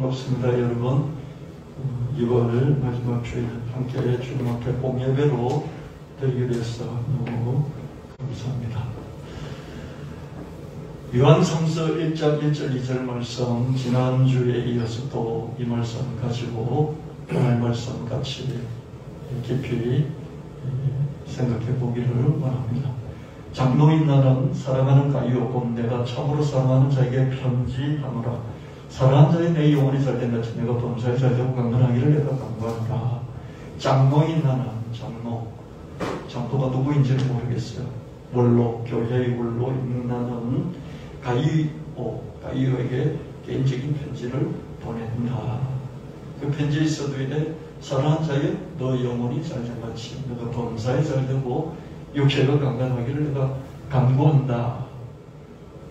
반갑습니다, 여러분. 2월 마지막 주일 함께 주님 앞에 공예배로 드리게 돼서 너무 감사합니다. 요한삼서 1장 1절 2절 말씀, 지난주에 이어서 또 이 말씀 가지고 오늘 말씀 같이 깊이 생각해 보기를 원합니다. 장로인 나는 사랑하는 가이오고 내가 참으로 사랑하는 자에게 편지하노라. 사랑하는 자의 내 영혼이 잘된 같이 내가 범사에 잘되고 강건하기를 내가 간구하노라. 장로인 나는 장로가 누구인지는 모르겠어요. 원로, 교회의 원로 있는 나는 가이오에게 개인적인 편지를 보낸다. 그 편지에 있어도 이래 사랑하는 자의 너 영혼이 잘된 같이 내가 범사에 잘되고 육체가 강건하기를 내가 간구한다.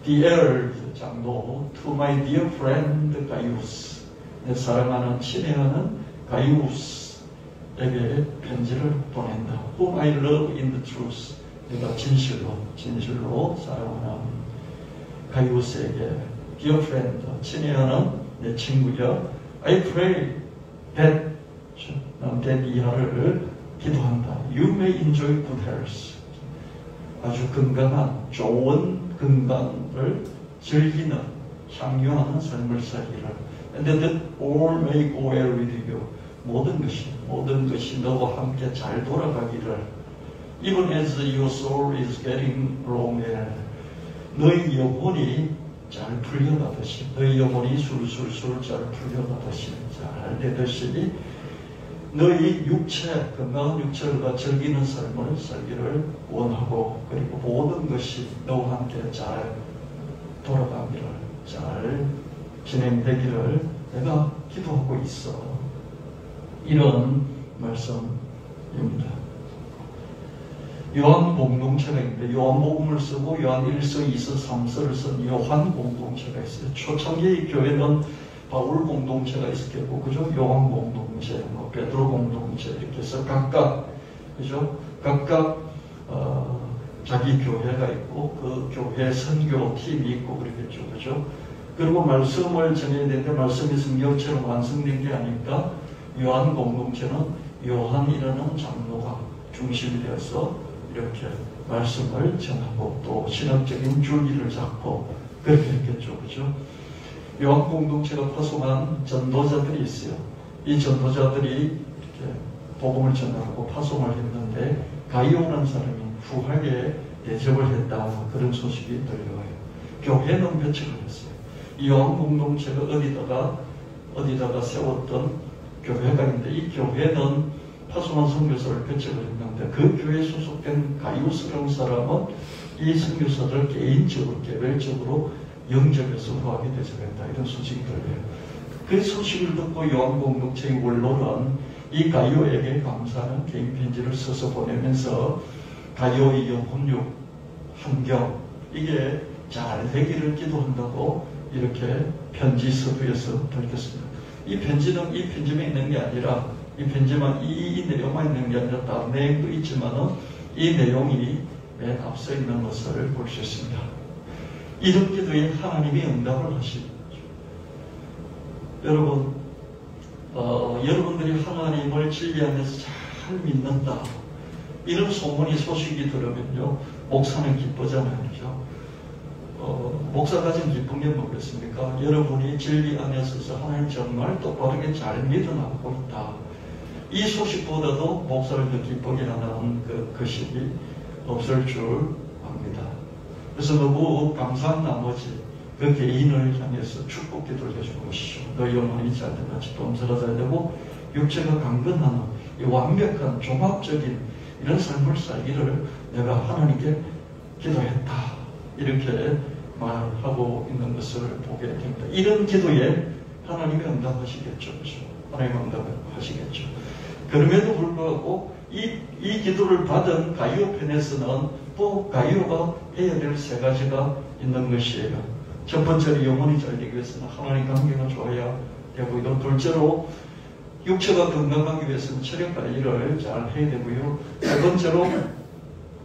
Dear 장로, to my dear friend Gaius, 내 사랑하는 친애하는 가이우스에게 편지를 보낸다. Whom I love in the truth, 내가 진실로 사랑하는 가이우스에게 dear friend, 친애하는 내 친구야. I pray that 남된 이하를 기도한다. You may enjoy good health, 아주 건강한 좋은 건강을 즐기는 향유하는 삶을 살기를. And that all may go well with you, 모든 것이 너와 함께 잘 돌아가기를. Even as your soul is getting along well, 너의 영혼이 잘 풀려가듯이, 너의 영혼이 술술술 잘 풀려가듯이, 잘 되듯이 너희 건강한 육체가 즐기는 삶을 살기를 원하고, 그리고 모든 것이 너와 함께 잘 돌아가기를, 잘 진행되기를 내가 기도하고 있어. 이런 말씀입니다. 요한 공동체가 있는데, 요한복음을 쓰고 요한 1서, 2서, 3서를 쓴 요한 공동체가 있어요. 초창기 교회는 바울 공동체가 있었겠고, 그죠? 요한 공동체, 베드로 공동체, 이렇게 해서 각각 자기 교회가 있고, 그 교회 선교팀이 있고, 그러겠죠. 그죠? 그리고 말씀을 전해야 되는데, 말씀이 성경처럼 완성된 게 아니까, 요한 공동체는 요한이라는 장로가 중심이 되어서 이렇게 말씀을 전하고, 또 신학적인 줄기를 잡고, 그렇게 했겠죠. 그죠? 요한 공동체가 파송한 전도자들이 있어요. 이 전도자들이 이렇게 복음을 전하고 파송을 했는데, 가이오라는 사람이 후하게 대접을 했다, 그런 소식이 들려와요. 교회는 배척을 했어요. 이 요한 공동체가 어디다가 세웠던 교회가 있는데, 이 교회는 파송한 선교사를 배척을 했는데, 그 교회에 소속된 가이오스라는 사람은 이 선교사들을 개인적으로, 개별적으로 영접해서 후하게 대접했다, 이런 소식이 들려요. 그 소식을 듣고 요한 공동체의 원로는 이 가이오에게 감사하는 개인 편지를 써서 보내면서 가이오의 영혼육, 환경, 이게 잘 되기를 기도한다고 이렇게 편지 서두에서 밝혔습니다. 이 편지만 있는 게 아니라, 이 편지만 이 내용만 있는 게 아니라 다른 내용도 있지만은 이 내용이 맨 앞서 있는 것을 볼 수 있습니다. 이런 기도에 하나님이 응답을 하시죠. 여러분, 여러분들이 하나님을 진리 안에서 잘 믿는다, 이런 소식이 들으면요, 목사는 기쁘잖아요. 그죠? 목사 가진 기쁜 게 뭐겠습니까? 여러분이 진리 안에 서서 하나님 정말 똑바르게 잘 믿어나가고 있다. 이 소식보다도 목사를 더 기쁘게 하는 그 것이 없을 줄 압니다. 그래서 너무 감사한 나머지 그 개인을 향해서 축복 기도를 해주는 것이죠. 너 영혼이 잘된 같이 범사가 잘되고 육체가 강건하는 이 완벽한 종합적인 이런 삶을 살기를 내가 하나님께 기도했다, 이렇게 말하고 있는 것을 보게 됩니다. 이런 기도에 하나님이 응답하시겠죠. 그렇죠? 하나님 응답하시겠죠. 그럼에도 불구하고 이 기도를 받은 가이오 편에서는 또 가이오가 해야 될 세 가지가 있는 것이에요. 첫 번째로 영혼이 잘 되기 위해서는 하나님 관계가 좋아야 되고요. 둘째로 육체가 건강하기 위해서는 체력 관리를 잘 해야 되고요. 세 번째로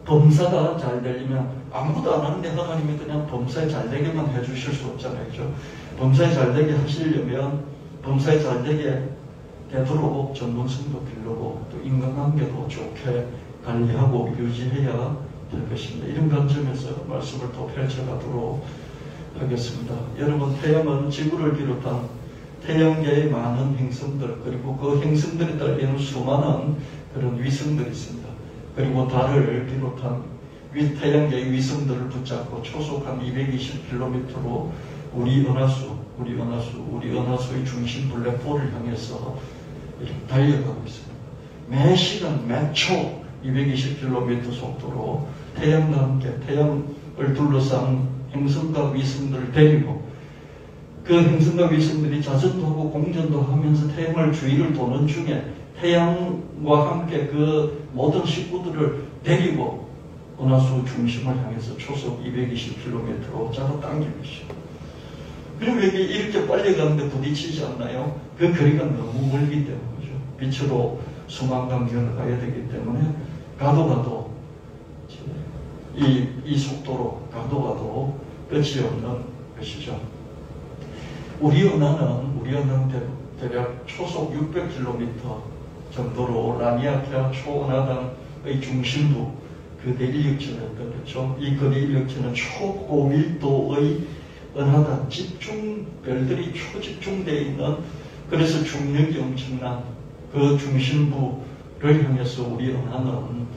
범사가 잘 되려면 아무도 안 하는데 하나님이 그냥 범사에 잘 되게만 해주실 수 없잖아요. 그죠? 범사에 잘 되게 하시려면 범사에 잘 되도록 전문성도 기르고 또 인간관계도 좋게 관리하고 유지해야 될 것입니다. 이런 관점에서 말씀을 또 펼쳐가도록 하겠습니다. 여러분, 태양은 지구를 비롯한 태양계의 많은 행성들, 그리고 그 행성들에 달리는 수많은 그런 위성들이 있습니다. 그리고 달을 비롯한 태양계의 위성들을 붙잡고 초속 한 220km로 우리 은하수의 중심 블랙홀을 향해서 이렇게 달려가고 있습니다. 매 시간, 매 초 220km 속도로 태양과 함께 태양을 둘러싼 행성과 위성들을 데리고 그 행성과 위성들이 자전도 하고 공전도 하면서 태양을 주위를 도는 중에 태양과 함께 그 모든 식구들을 데리고 은하수 중심을 향해서 초속 220km로 잡아당기고 있어요. 그리고 이렇게 빨리 가는데 부딪히지 않나요? 그 거리가 너무 멀기 때문이죠. 빛으로 수만 광년을 가야 되기 때문에 가도 이 속도로 가도 끝이 없는 것이죠. 우리 은하는 대략 초속 600km 정도로 라니아키아 초은하단의 중심부 거대 인력체였던 거죠. 이 거대 인력체는 초고밀도의 은하단 별들이 초집중되어 있는, 그래서 중력이 엄청난 그 중심부를 향해서 우리 은하는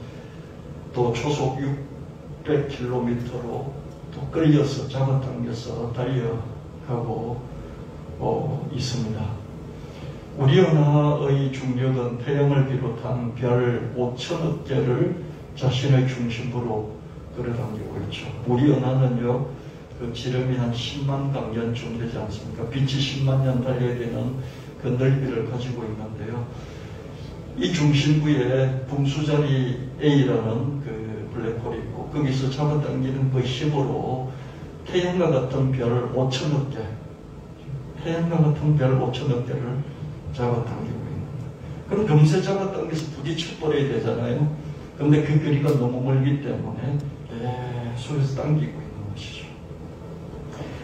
또 초속 600km로 또 끌려서 잡아당겨서 달려가고 있습니다. 우리 은하의 중력은 태양을 비롯한 별 5천억 개를 자신의 중심부로 끌어당기고 있죠. 우리 은하는요, 그 지름이 한 10만 광년쯤 되지 않습니까? 빛이 10만 년 달려야 되는 그 넓이를 가지고 있는데요. 이 중심부에 분수자리 A라는 그 블랙홀이 있고, 거기서 잡아당기는 그 힘으로 태양과 같은 별 5천억 개, 태양과 같은 별 5천억 개를 잡아당기고 있는 거예요. 그럼 금세 잡아당겨서 부딪혀버려야 되잖아요. 근데 그 거리가 너무 멀기 때문에 계속해서 당기고 있는 것이죠.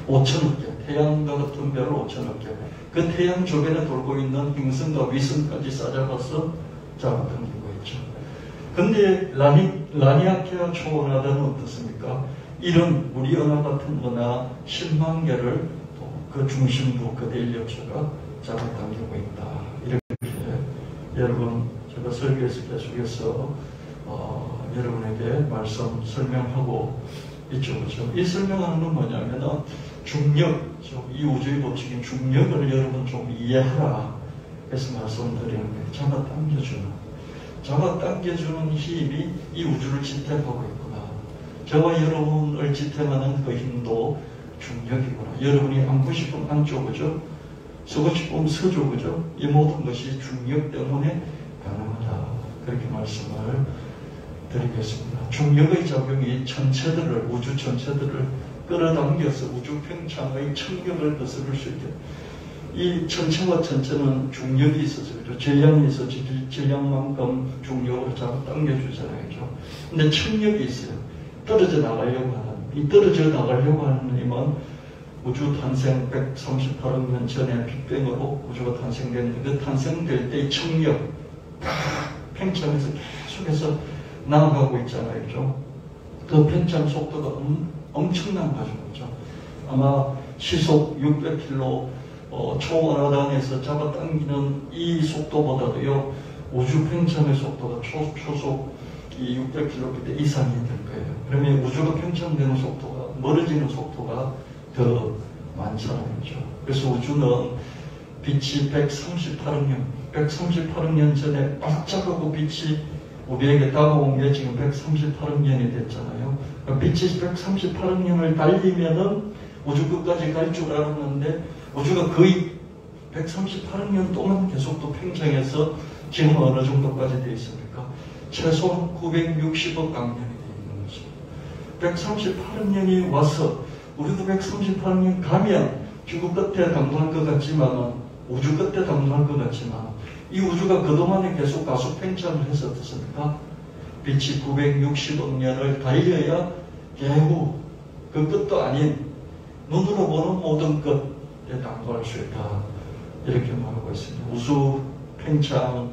5천억 개, 태양과 같은 별 5천억 개, 그 태양 주변에 돌고 있는 행성과 위성까지 싸잡아서 잡아당기고 있죠. 근데 라니아키아 초은하단은 어떻습니까? 이런 우리 은하 같은 은하 10만 개를 또 그 중심부 거대 인력체가 잡아당기고 있다. 이렇게 여러분, 제가 설교에서 계속해서 여러분에게 설명하고 있죠. 그렇죠? 이 설명하는 건 뭐냐면은 중력, 이 우주의 법칙인 중력을 여러분 좀 이해하라 해서 말씀드리는 거예요. 잡아당겨주는 힘이 이 우주를 지탱하고 있구나. 저와 여러분을 지탱하는 그 힘도 중력이구나. 여러분이 앉고 싶으면 앉죠, 그죠? 서고 싶으면 서죠, 그죠? 이 모든 것이 중력 때문에 가능하다. 그렇게 말씀을 드리겠습니다. 중력의 작용이 우주 전체들을 끌어당겨서 우주 팽창의 천격을 거스를 수 있게. 이 천체와 천체는 중력이 있어서, 그렇죠? 질량이 있어서 질량만큼 중력으로 잡아당겨주잖아요. 근데 천력이 있어요. 떨어져 나가려고 하는. 이 떨어져 나가려고 하는 힘은 우주 탄생 138억 년 전에 빅뱅으로 우주가 탄생됐는데, 그 탄생될 때의 천력, 팽창해서 계속해서 나아가고 있잖아요. 그렇죠? 그 팽창 속도가 엄청난 거죠. 아마 시속 600km 초은하단에서 잡아당기는 이 속도보다도요, 우주 팽창의 속도가 초속 이 600km 이상이 될 거예요. 그러면 우주가 팽창되는 속도가, 멀어지는 속도가 더 많잖아요. 그렇죠? 그래서 우주는 빛이 138억 년 전에 반짝하고 빛이 우리에게 다가온 게 지금 138억 년이 됐잖아요. 빛이 138억 년을 달리면은 우주 끝까지 갈 줄 알았는데, 우주가 거의 138억 년 동안 계속 또 팽창해서 지금 어느 정도까지 되어 있습니까? 최소 960억 광년이 되어 있는 것입니다. 138억 년이 와서 우리도 138억 년 가면 지구 끝에 당도할 것 같지만, 우주 끝에 당도할 것 같지만, 이 우주가 그동안에 계속 가속 팽창을 해서 어떻습니까? 빛이 960억 년을 달려야 겨우 그 끝도 아닌 눈으로 보는 모든 끝에 당도할 수 있다. 이렇게 말하고 있습니다. 우주 팽창의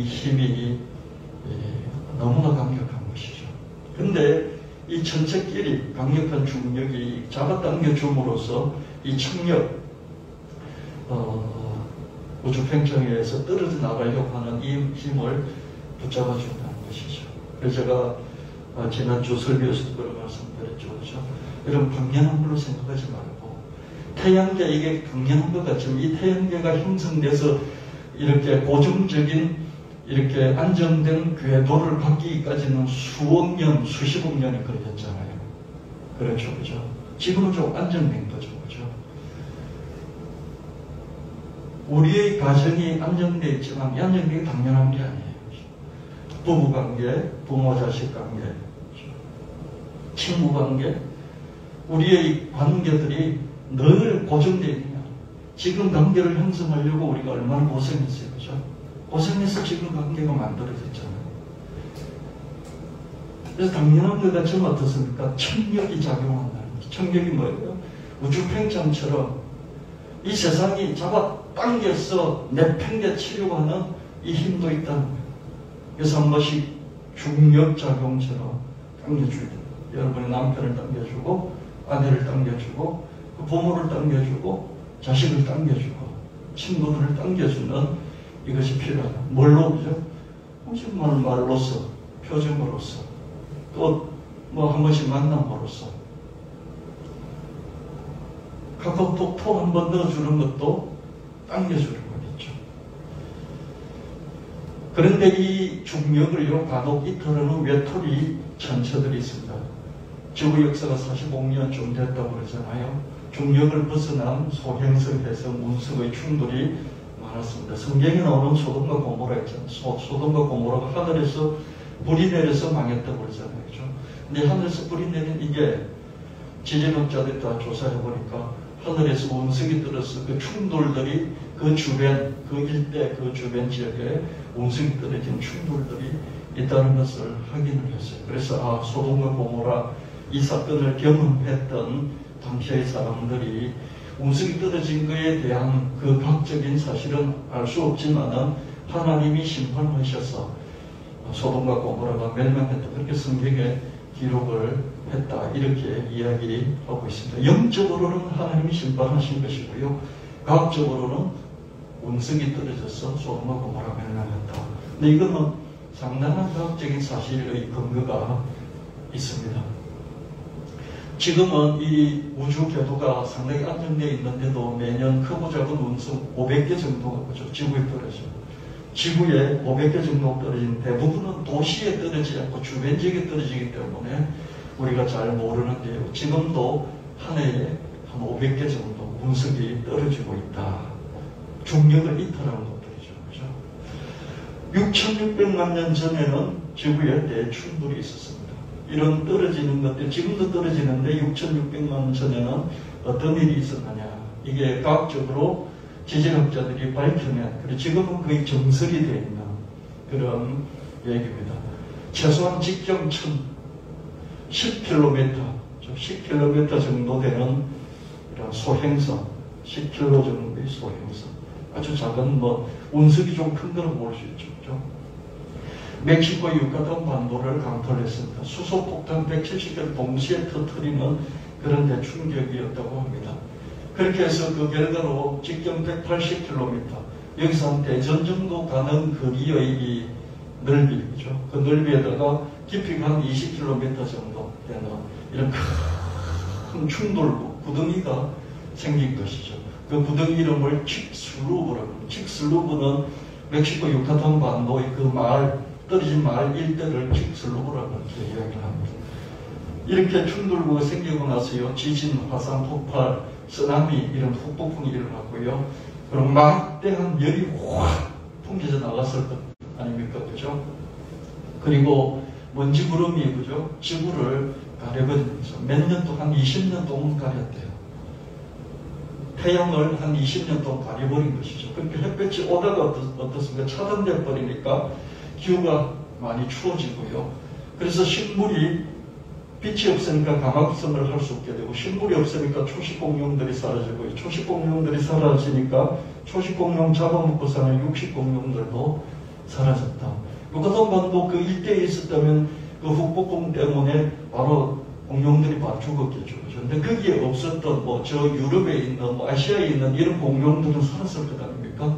힘이 너무나 강력한 것이죠. 근데 이 천체끼리 강력한 중력이 잡아당겨 줌으로써 이 청력, 우주 팽창에 의해서 떨어져 나가려고 하는 이 힘을 붙잡아 준다는 것이죠. 그래서 제가 지난주 설교에서도 그런 말씀드렸죠. 그렇죠? 여러분, 강렬한 걸로 생각하지 말고, 태양계 이게 강렬한 것 같지만 이 태양계가 형성돼서 이렇게 고정적인 이렇게 안정된 궤도를 바뀌기까지는 수억 년, 수십억 년이 걸렸잖아요. 그렇죠, 그죠? 지금은 좀 안정된 거죠, 그죠? 우리의 가정이 안정되어 있지만 이 안정되기 당연한 게 아니에요. 부부관계, 부모-자식 관계, 친구관계, 우리의 관계들이 늘 고정되어 있냐. 지금 관계를 형성하려고 우리가 얼마나 고생했어요, 그죠? 고생해서 지금 관계가 만들어졌잖아요. 그래서 당연한 것 같지만 어떻습니까? 청력이 작용한다는 거죠. 청력이 뭐예요? 우주 팽창처럼 이 세상이 잡아당겨서 내팽개치려고 하는 이 힘도 있다는 거예요. 그래서 한 번씩 중력작용처럼 당겨줘야 돼요. 여러분의 남편을 당겨주고, 아내를 당겨주고, 부모를 당겨주고, 자식을 당겨주고, 친구들을 당겨주는 이것이 필요하다. 뭘로, 그죠? 정말 말로서, 표정으로서, 또 뭐 한 번씩 만남으로써, 카카오톡 한 번 넣어주는 것도 당겨주는 거겠죠. 그런데 이 중력을요, 간혹 이틀에는 외톨이 천체들이 있습니다. 지구 역사가 45년쯤 됐다고 그러잖아요. 중력을 벗어난 소행성, 해성, 운석의 충돌이 많았습니다. 성경에 나오는 소돔과 고모라 있잖아요. 소돔과 고모라가 하늘에서 불이 내려서 망했다고 그러잖아요. 그죠? 근데 하늘에서 불이 내린 이게 지질학자들이 다 조사해보니까 하늘에서 운석이 떨어서 그 충돌들이 그 주변, 그 일대, 그 주변 지역에 운석이 떨어진 충돌들이 있다는 것을 확인을 했어요. 그래서 소돔과 고모라 이 사건을 경험했던 당시의 사람들이 운석이 떨어진 것에 대한 그 과학적인 사실은 알 수 없지만은 하나님이 심판하셔서 소돔과 고모라가 멸망했다. 그렇게 성경에 기록을 했다. 이렇게 이야기하고 있습니다. 영적으로는 하나님이 심판하신 것이고요. 과학적으로는 운석이 떨어져서 소돔과 고모라가 멸망했다. 근데 이거는 상당한 과학적인 사실의 근거가 있습니다. 지금은 이 우주 궤도가 상당히 안정되어 있는데도 매년 크고 작은 운석 500개 정도가 그죠? 지구에 떨어져요. 지구에 500개 정도 떨어진 대부분은 도시에 떨어지지 않고 주변 지역에 떨어지기 때문에 우리가 잘 모르는데요. 지금도 한 해에 한 500개 정도 운석이 떨어지고 있다. 중력을 이탈하는 것들이죠. 그죠? 6,600만 년 전에는 지구에 대충돌이 있었습니다. 이런 떨어지는 것들, 지금도 떨어지는데 6,600만 년 전에는 어떤 일이 있었느냐. 이게 과학적으로 지질학자들이 밝혀낸, 그리고 지금은 거의 정설이 되어 있는 그런 얘기입니다. 최소한 직경천 10km, 10km 정도 되는 이런 소행성, 10km 정도의 소행성. 아주 작은 운석이 좀 큰 거는 볼 수 있죠. 그렇죠? 멕시코 유카탄 반도를 강탈했습니다. 수소폭탄 170개를 동시에 터뜨리는 그런 대충격이었다고 합니다. 그렇게 해서 그 결과로 직경 180km, 여기서 한 대전 정도 가는 거리의 이 넓이죠. 그 넓이에다가 깊이가 한 20km 정도 되는 이런 큰 충돌구, 구덩이가 생긴 것이죠. 그 구덩이 이름을 칙슬루브라고 합니다. 칙슬루브는 멕시코 유카탄 반도의 그 마을, 떨어진 마을 일대를 칙슬루브라고 이렇게 이야기를 합니다. 이렇게 충돌구가 생기고 나서요, 지진, 화산, 폭발, 쓰나미 이런 폭풍이 일어났고요. 그럼 막대한 열이 확 풍겨져 나갔을 것 아닙니까? 그죠? 그리고 먼지 구름이 그죠? 지구를 가려버리면서 몇 년 동안, 한 20년 동안 가렸대요. 태양을 한 20년 동안 가려버린 것이죠. 그렇게 햇볕이 오다가 어떻습니까? 차단돼 버리니까 기후가 많이 추워지고요. 그래서 식물이 빛이 없으니까 광합성을 할 수 없게 되고, 식물이 없으니까 초식공룡들이 사라지고, 초식공룡들이 사라지니까 초식공룡 잡아먹고 사는 육식공룡들도 사라졌다. 유가단반도 그 일대에 있었다면 그 북극공 때문에 바로 공룡들이 바로 죽었겠죠. 근데 거기에 없었던 뭐 저 유럽에 있는 뭐 아시아에 있는 이런 공룡들은 살았을 것 아닙니까?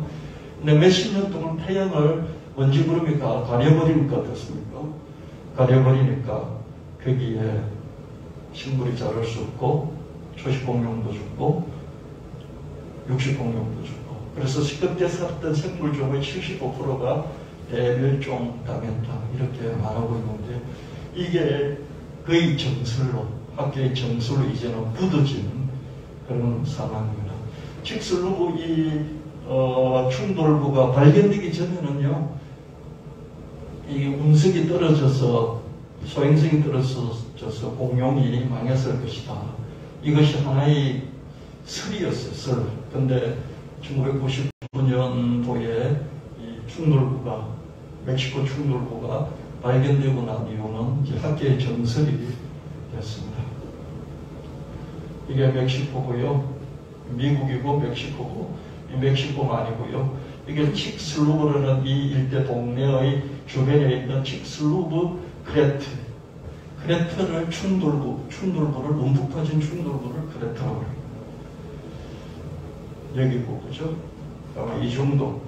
근데 몇십 년 동안 태양을 먼지 구름이 가려버리니까 어떻습니까? 가려버리니까 거기에 식물이 자랄 수 없고 초식공룡도 죽고 육식공룡도 죽고, 그래서 그때 살았던 생물종의 75%가 대멸종 당했다 이렇게 말하고 있는데, 이게 거의 정설로, 학계의 정설로 이제는 굳어진 그런 상황입니다. 칙슬루브 이 충돌부가 발견되기 전에는요, 이 운석이 떨어져서, 소행성이 떨어져서 공룡이 망했을 것이다. 이것이 하나의 설이었어요, 설. 근데 1999년도에 이 충돌부가, 멕시코 충돌부가 발견되고 난 이유는 이제 학계의 정설이 됐습니다. 이게 멕시코고요. 미국이고 멕시코고, 멕시코가 아니고요. 이게 칙슬루브라는 이 일대 동네의 주변에 있는 칙슬루브 크레트. 크레트를 충돌부를, 움푹 빠진 충돌부를 크레트라고 합니다. 여기고, 그죠? 아마 이 정도.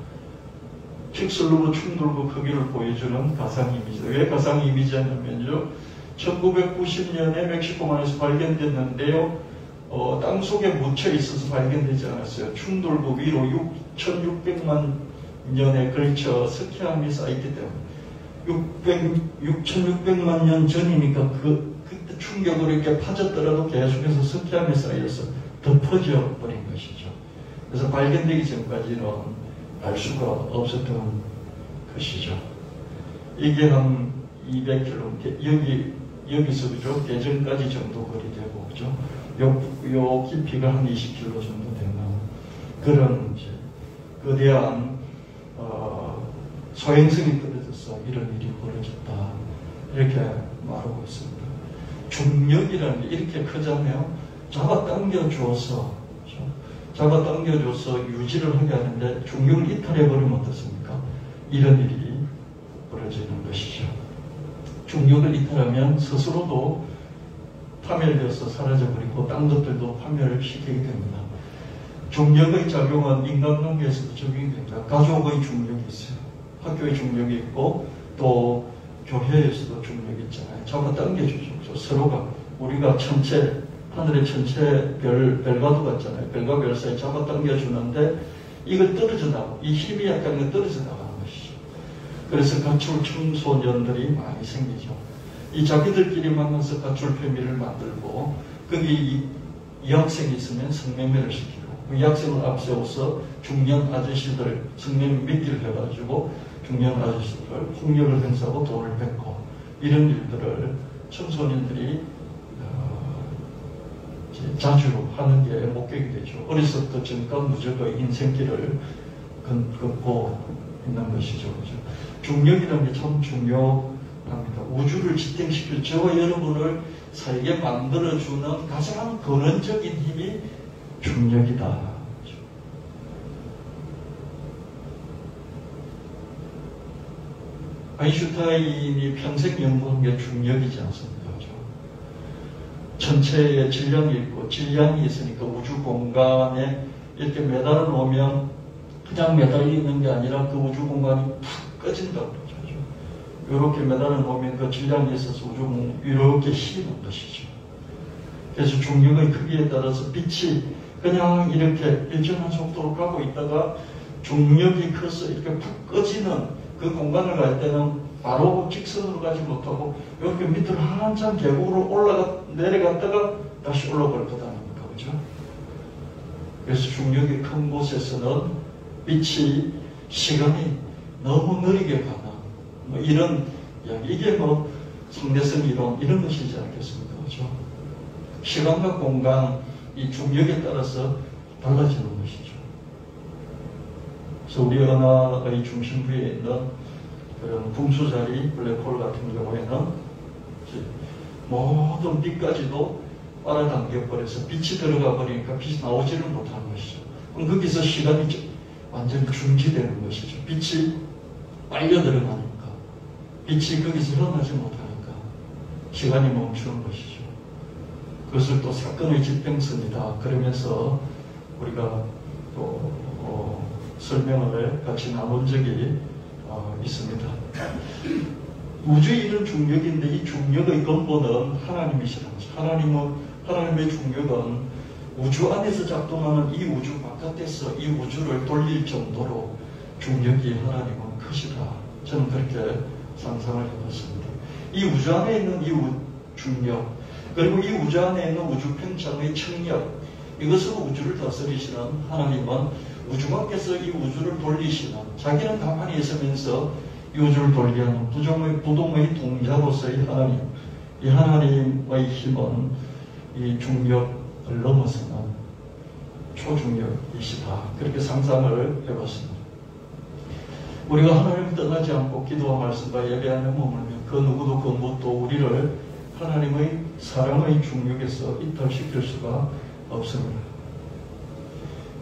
칙슬루브 충돌부 크기를 보여주는 가상 이미지. 왜 가상 이미지냐면요, 1990년에 멕시코만에서 발견됐는데요, 땅 속에 묻혀 있어서 발견되지 않았어요. 충돌부 위로 6,600만 년에 걸쳐 석회암이 쌓였기 때문에 6,600만 년 전이니까 그때 충격으로 이렇게 파졌더라도 계속해서 석회암이 쌓여서 덮어져 버린 것이죠. 그래서 발견되기 전까지는 알 수가 없었던 것이죠. 이게 한 200km, 여기서 그죠? 대전까지 정도 거리 되고, 그죠? 요 깊이가 한 20km 정도 되는 그런 이제 거대한 소행성이 떨어져서 이런 일이 벌어졌다. 이렇게 말하고 있습니다. 중력이라는 게 이렇게 크잖아요. 잡아당겨 줘서 유지를 하게 하는데 중력을 이탈해버리면 어떻습니까? 이런 일이 벌어지는 것이죠. 중력을 이탈하면 스스로도 파멸되어서 사라져버리고 딴 것들도 파멸을 시키게 됩니다. 중력의 작용은 인간관계에서도 적용이 됩니다. 가족의 중력이 있어요. 학교의 중력이 있고 또 교회에서도 중력이 있잖아요. 잡아당겨주죠. 서로가 우리가 천체, 하늘의 천체 별과도 같잖아요. 별과 별 사이 잡아당겨주는데 이걸 떨어져 나가고, 이 힘이 약간 떨어져 나가는 것이죠. 그래서 가출 청소년들이 많이 생기죠. 이 자기들끼리 만나서 가출 패밀을 만들고, 거기 이 학생이 있으면 성매매를 시키고, 이 학생을 앞세워서 중년 아저씨들 성매매 미끼를 해가지고 중년 아저씨들 폭력을 행사하고 돈을 뺏고, 이런 일들을 청소년들이 자주 하는 게 목격이 되죠. 어렸을 때부터 무조건 인생길을 걷고 있는 것이죠. 그죠? 중력이라는 게 참 중요합니다. 우주를 지탱시킬 저와 여러분을 살게 만들어주는 가장 근원적인 힘이 중력이다. 아인슈타인이 평생 연구한 게 중력이지 않습니까? 전체에 질량이 있고, 질량이 있으니까 우주 공간에 이렇게 매달아 놓으면 그냥 매달려 있는 게 아니라 그 우주 공간이 푹 꺼진다고 그러죠. 이렇게 매달아 놓으면 그 질량이 있어서 우주 공간이 이렇게 휘는 것이죠. 그래서 중력의 크기에 따라서 빛이 그냥 이렇게 일정한 속도로 가고 있다가 중력이 커서 이렇게 푹 꺼지는 그 공간을 갈 때는 바로 직선으로 가지 못하고 이렇게 밑으로 한참 계곡으로 내려갔다가 다시 올라갈 것 아닙니까? 그죠? 그래서 중력이 큰 곳에서는 빛이 시간이 너무 느리게 가는 뭐 이런 이야기. 이게 뭐 상대성 이론 이런 것이지 않겠습니까? 그죠? 시간과 공간, 이 중력에 따라서 달라지는 것이죠. 그래서 우리 은하의 중심부에 있는 그런 분수자리 블랙홀 같은 경우에는 모든 빛까지도 빨아당겨버려서 빛이 들어가 버리니까 빛이 나오지를 못하는 것이죠. 그럼 거기서 시간이 완전히 중지되는 것이죠. 빛이 빨려 들어가니까, 빛이 거기서 흘러나지 못하니까 시간이 멈추는 것이죠. 그것을 또 사건의 집행선이다 그러면서 우리가 또 설명을 같이 나눈 적이 있습니다. 우주의 이런 중력인데 이 중력의 근본은 하나님이시라는 것이죠. 하나님의 중력은 우주 안에서 작동하는 이 우주 바깥에서 이 우주를 돌릴 정도로 중력이 하나님은 크시다. 저는 그렇게 상상을 해봤습니다. 이 우주 안에 있는 이 중력, 그리고 이 우주 안에 있는 우주 팽창의 청력, 이것으로 우주를 다스리시는 하나님은 우주 밖에서 이 우주를 돌리시는, 자기는 가만히 있으면서 이 우주를 돌게 하는 부동의 동자로서의 하나님, 이 하나님의 힘은 이 중력을 넘어서는 초중력이시다. 그렇게 상상을 해봤습니다. 우리가 하나님을 떠나지 않고 기도와 말씀과 예배하며 머물며 그 누구도 그 무엇도 우리를 하나님의 사랑의 중력에서 이탈시킬 수가 없습니다.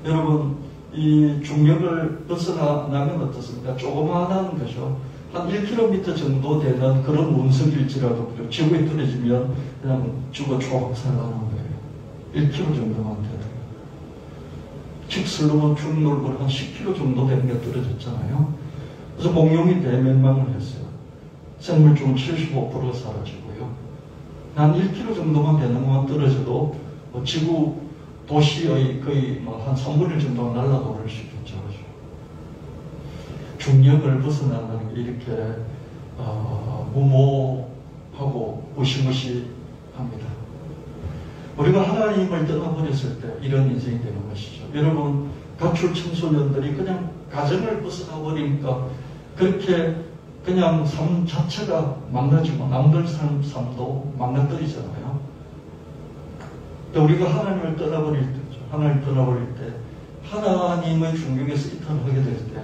여러분, 이 중력을 벗어나면 어떻습니까? 조그마한 거죠. 한 1km 정도 되는 그런 운석일지라도 지구에 떨어지면 그냥 죽어 초박살나는 거예요. 1km 정도만 돼도. 칙슬로몬 중놀고를 한 10km 정도 되는 게 떨어졌잖아요. 그래서 몽룡이 대멸망을 했어요. 생물종 75%가 사라지고요. 한 1km 정도만 되는 것만 떨어져도 지구 도시의 거의 한 3분의 1 정도가 날아오를 수 있겠죠. 중력을 벗어나는 게 이렇게 무모하고 무시무시합니다. 우리가 하나님을 떠나버렸을 때 이런 인생이 되는 것이죠. 여러분, 가출 청소년들이 그냥 가정을 벗어나 버리니까 그렇게 그냥 삶 자체가 망가지고 남들 사는 삶도 망가뜨리잖아요. 우리가 하나님을 떠나버릴 때, 하나님의 중력에서 이탈하게 될 때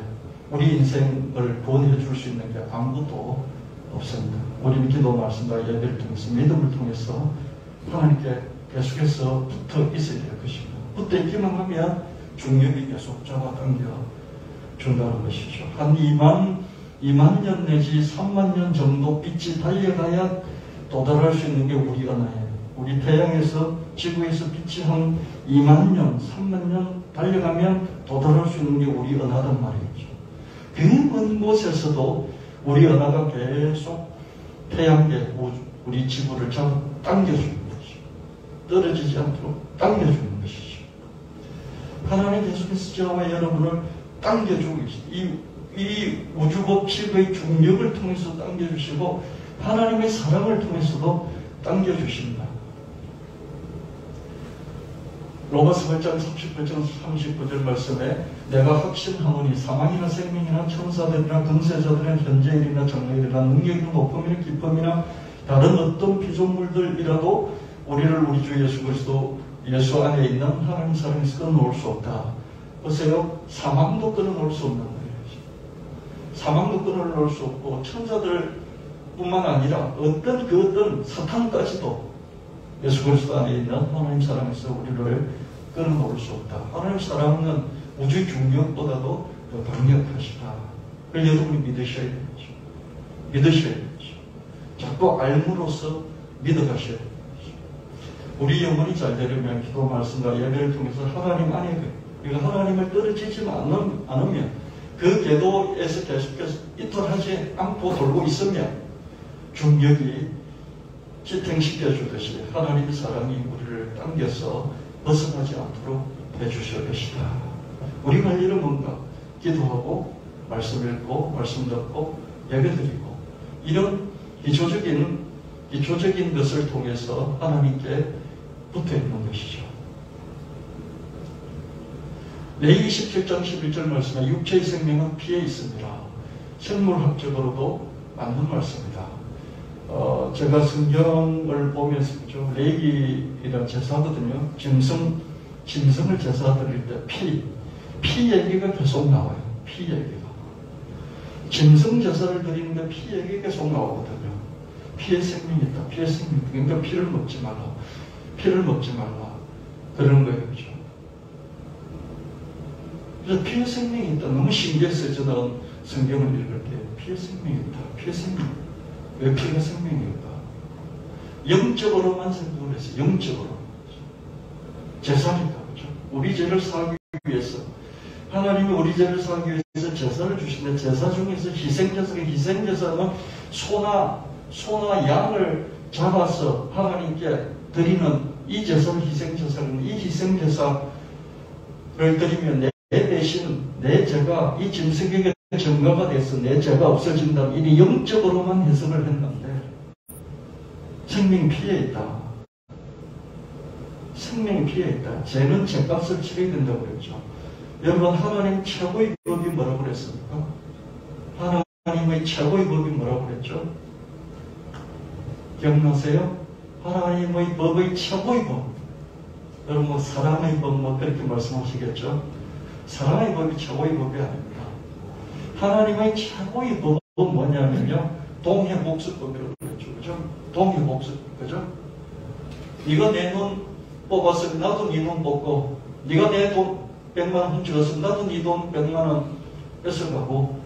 우리 인생을 구원해 줄 수 있는 게 아무것도 없습니다. 우리는 기도 말씀과 예배를 통해서, 믿음을 통해서 하나님께 계속해서 붙어 있어야 될 것입니다. 붙어 있기만 하면 중력이 계속 잡아당겨 준다는 것이죠. 한 2만 년 내지 3만 년 정도 빛이 달려가야 도달할 수 있는 게 우리 은하예요. 우리 태양에서, 지구에서 빛이 한 2만 년, 3만 년 달려가면 도달할 수 있는 게 우리 은하단 말이죠. 그 먼 곳에서도 우리 은하가 계속 태양계, 우리 지구를 당겨주는 것이죠. 떨어지지 않도록 당겨주는 것이죠. 하나님 계속해서 저와 여러분을 당겨주고 계십니다. 이 우주 법칙의 중력을 통해서 당겨주시고 하나님의 사랑을 통해서도 당겨주신다. 로마서 8장 38장 39절 말씀에 내가 확신하노니 사망이나 생명이나 천사들이나 근세자들이나 현재일이나 장래일이나 능력이나 높음이나 깊음이나 다른 어떤 피조물들이라도 우리를 우리 주 예수 그리스도 예수 안에 있는 하나님 사랑에서 끊어놓을 수 없다. 보세요. 사망도 끊어놓을 수 없는 거예요. 사망도 끊어놓을 수 없고 천사들 뿐만 아니라 어떤 사탄까지도 예수 그리스도 안에 있는 하나님 사랑에서 우리를 끊어놓을 수 없다. 하나님 사랑은 우주 중력보다도 더 강력하시다. 그걸 여러분이 믿으셔야 되죠. 믿으셔야 되죠. 자꾸 알므로써 믿어가셔야 되죠. 우리 영혼이 잘 되려면 기도 말씀과 예배를 통해서 하나님 안에 우리가 하나님을 떨어지지 않으면 그 궤도에서 계속해서 이탈하지 않고 돌고 있으면 중력이 지탱시켜 주듯이 하나님의 사랑이 우리를 당겨서 벗어나지 않도록 해주실 것이다. 우리가 할 일은 뭔가? 기도하고 말씀 읽고 말씀 듣고 예배 드리고 이런 기초적인 것을 통해서 하나님께 붙어 있는 것이죠. 레위 27장 11절 말씀에 육체의 생명은 피에 있습니다. 생물학적으로도 맞는 말씀입니다. 제가 성경을 보면서 레위이라는 제사거든요. 짐승을 제사 드릴 때 피 얘기가 계속 나와요. 피 얘기가. 짐승 제사를 드리는데 피 얘기가 계속 나오거든요. 피의 생명이 있다. 피의 생명이 있다. 그러니까 피를 먹지 말라. 피를 먹지 말라. 그런 거예요. 그죠? 그래서 피의 생명이 있다. 너무 신기했어요. 저는 성경을 읽을 때. 피의 생명이 있다. 피의 생명. 왜 피가 생명일까? 영적으로만 생각을 했어요. 영적으로. 제사니까. 그죠? 우리 죄를 사하기 위해서. 하나님이 우리 죄를 사하기 위해서 제사를 주시는데 제사 중에서 희생제사는 소나 양을 잡아서 하나님께 드리는 이 제사를 희생제사는 이 희생제사를 드리면 내 대신 내 죄가 이 짐승에게 증거가 돼서 내 죄가 없어진다면 이게 영적으로만 해석을 했는데 생명이 피에 있다. 생명이 피에 있다. 죄는 죄값을 치러야 된다고 그랬죠. 여러분 하나님 최고의 법이 뭐라고 그랬습니까? 하나님의 최고의 법이 뭐라고 그랬죠? 기억나세요? 하나님의 법의 최고의 법. 여러분 뭐 사랑의 법 뭐 그렇게 말씀하시겠죠? 사랑의 법이 최고의 법이 아닙니다. 하나님의 최고의 법은 뭐냐면요. 동해복수법이라고 그랬죠. 그죠? 동해복수법. 그죠? 네가 내 눈 뽑았으면 나도 네 눈 뽑고 네가 내 돈 100만 원 훔쳐갔으면 나도 네 돈 100만 원 뺏어가고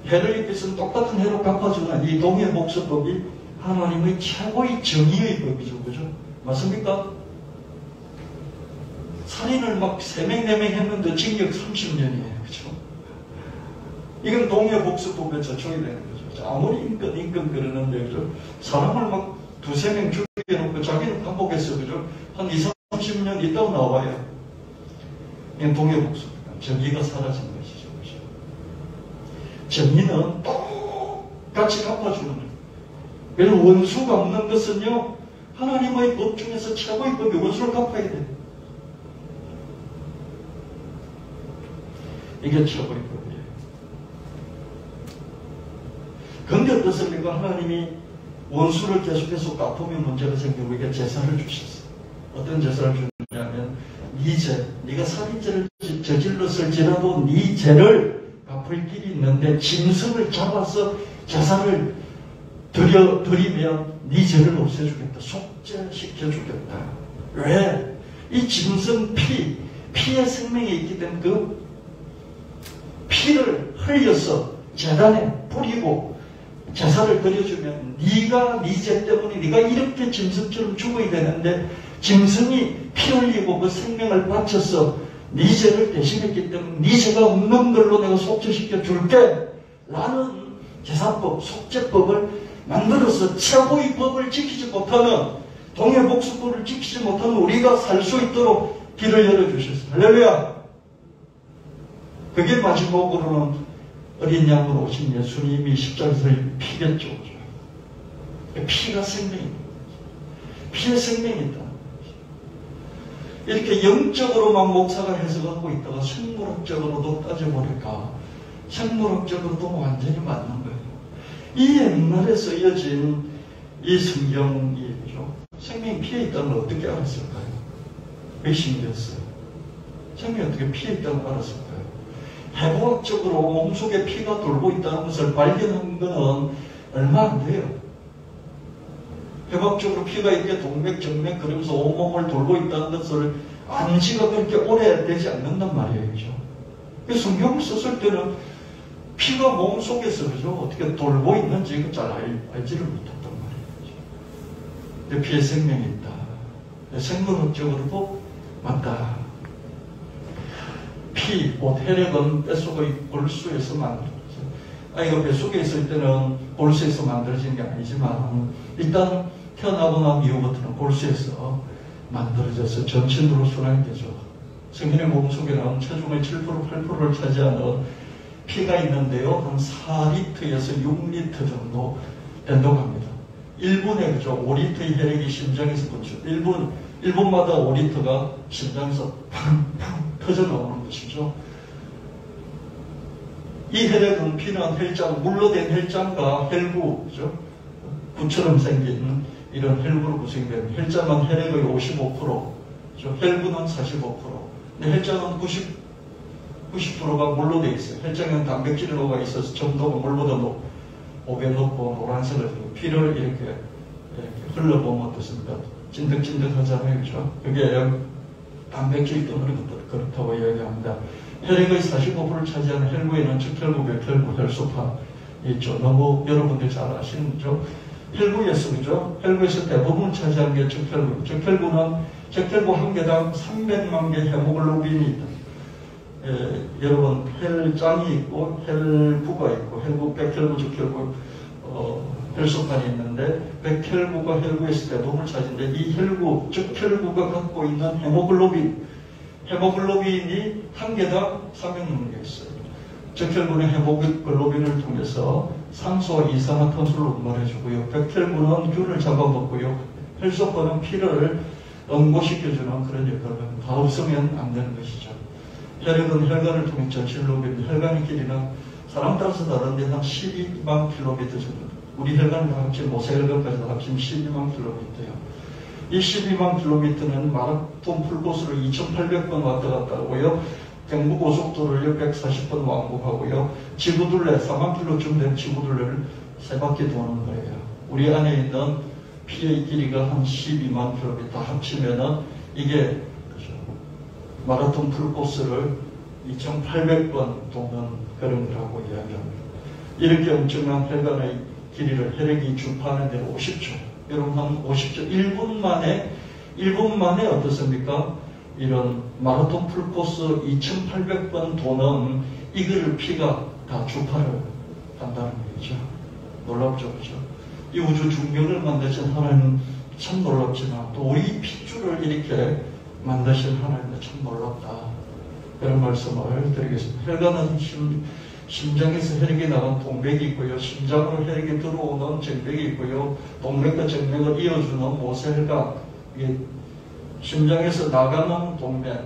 해를 입혔으면 똑같은 해로 갚아주는 이 동해복수법이 하나님의 최고의 정의의 법이죠. 그죠? 맞습니까? 살인을 막 3명 4명 했는데 징역 30년이에요. 그죠? 이건 동해복수법에 저촉이 되는 거죠. 아무리 인권 그러는데 그죠? 사람을 막 2-3명 죽여놓고 자기는 감옥에서 그죠? 한 20-30년 있다가 나와요. 이건 동해복수입니다. 정의가 사라진 것이죠. 그죠? 정의는 똑같이 갚아주는 거예요. 그래서 원수 갚는 것은요, 하나님의 법 중에서 최고의 법이 원수를 갚아야 돼요. 이게 최고의 법이에요. 그런데 어떻습니까? 하나님이 원수를 계속해서 갚으면 문제가 생기고 우리가 제사를 주셨어요. 어떤 제사를 주냐면 네 죄, 네가 살인죄를 저질렀을지라도 네 죄를 갚을 길이 있는데 짐승을 잡아서 제사를 드리면 네 죄를 없애주겠다. 속죄시켜주겠다. 왜? 이 짐승 피의 생명이 있기 때문에 그 피를 흘려서 제단에 뿌리고 제사를 드려주면 네가 네 죄 때문에 네가 이렇게 짐승처럼 죽어야 되는데 짐승이 피 흘리고 그 생명을 바쳐서 네 죄를 대신했기 때문에 네 죄가 없는 걸로 내가 속죄시켜 줄게 라는 제사법, 속죄법을 만들어서 최고의 법을 지키지 못하는 동해복수법을 지키지 못하는 우리가 살 수 있도록 길을 열어주셨어요. 할렐루야. 그게 마지막으로는 어린 양으로 오신 예수님이 십자가에서 피겠죠. 피가 생명입니다. 피의 생명이 있다. 이렇게 영적으로만 목사가 해석하고 있다가 생물학적으로도 따져보니까 생물학적으로도 완전히 맞는 거예요. 이 옛날에 쓰여진 이 성경이 생명이 피에 있다는 걸 어떻게 알았을까요? 왜 신기했어요? 생명이 어떻게 피에 있다고 알았을까요? 해부학적으로 몸속에 피가 돌고 있다는 것을 발견한 것은 얼마 안 돼요. 해부학적으로 피가 이렇게 동맥, 정맥 그러면서 온몸을 돌고 있다는 것을 안 지가 그렇게 오래되지 않는단 말이에요. 그죠? 성경을 썼을 때는 피가 몸속에서 그죠? 어떻게 돌고 있는지 잘 알지를 못했단 말이에요. 근데 피에 생명이 있다. 생물학적으로도 맞다. 피, 혈액은 뱃속의 골수에서 만들어져요. 아이가 뱃속에 있을 때는 골수에서 만들어지는 게 아니지만 일단 태어나고 난 이후부터는 골수에서 만들어져서 전신으로 순환이 되죠. 성인의 몸속에는 체중의 7%, 8%를 차지하는 피가 있는데요. 한 4리터에서 6리터 정도 변동합니다. 1분에 그죠? 5리터의 혈액이 심장에서 붙죠. 1분마다 5리터가 심장에서 팡팡 터져 나오는 것이죠. 이 혈액은 피는 혈장, 물로 된 혈장과 혈구, 그죠? 구처럼 생긴 이런 혈구로 구성이 됩니다. 혈장은 혈액의 55%, 그죠? 혈구는 45%. 근데 혈장은 90%가 물로 되어 있어요. 혈장에는 단백질이 녹아 있어서 점도가 물보다 목에 넣고 노란색을 피를 이렇게 흘러보면 어떻습니까? 찐득찐득하잖아요, 그죠? 그게 단백질 때문에 그렇다고 이야기합니다. 혈액의 45%를 차지하는 혈구에는 적혈구, 백혈구, 혈소판 있죠. 너무 여러분들 잘 아시죠? 혈구에서, 그죠? 혈구에서 대부분 차지하는 게 적혈구. 적혈구 한 개당 300만 개 헤모글로빈이 있다. 여러분, 혈장이 있고, 혈구가 있고, 혈구, 백혈구, 적혈구, 혈소판이 있는데, 백혈구가 혈구에서 대부분을 차지하는데, 이 혈구, 적혈구가 갖고 있는 헤모글로빈이 한 개당 300만 개 있어요. 적혈구는 헤모글로빈을 통해서 산소와 이산화탄소를 운반해주고요. 백혈구는 균을 잡아먹고요. 혈소판은 피를 응고시켜주는 그런 역할을 합니다. 다 없으면 안 되는 것이죠. 혈액은 혈관을 통해 전체를 녹입니다. 혈관의 길이는 사람 따라서 다른데 한 12만 킬로미터 정도. 우리 혈관을 다 합치면 모세혈관까지 다 합치면 12만 킬로미터예요. 이 12만 킬로미터는 마라톤 풀코스를 2,800번 왔다 갔다 하고요. 경부고속도로를 640번 왕복하고요. 지구둘레 4만 킬로쯤 된 지구둘레를 3바퀴 도는 거예요. 우리 안에 있는 피의 길이가 한 12만 킬로미터 합치면은 이게 마라톤 풀코스를 2,800번 도는 그런 거라고 이야기합니다. 이렇게 엄청난 혈관의 길이를 혈액이 주파하는 데는 50초. 여러분 한 50초, 1분 만에 어떻습니까? 이런 마라톤 풀코스 2,800번 도는 이거를 피가 다 주파를 한다는 얘기죠. 놀랍죠, 그죠? 이 우주 중력을 만드신 하나님은 참 놀랍지만 또 우리 핏줄을 이렇게 만드신 하나님은 참 놀랍다. 그런 말씀을 드리겠습니다. 혈관은 심장에서 혈액이 나간 동맥이 있고요. 심장으로 혈액이 들어오는 정맥이 있고요. 동맥과 정맥을 이어주는 모세혈관. 이게 심장에서 나가는 동맥,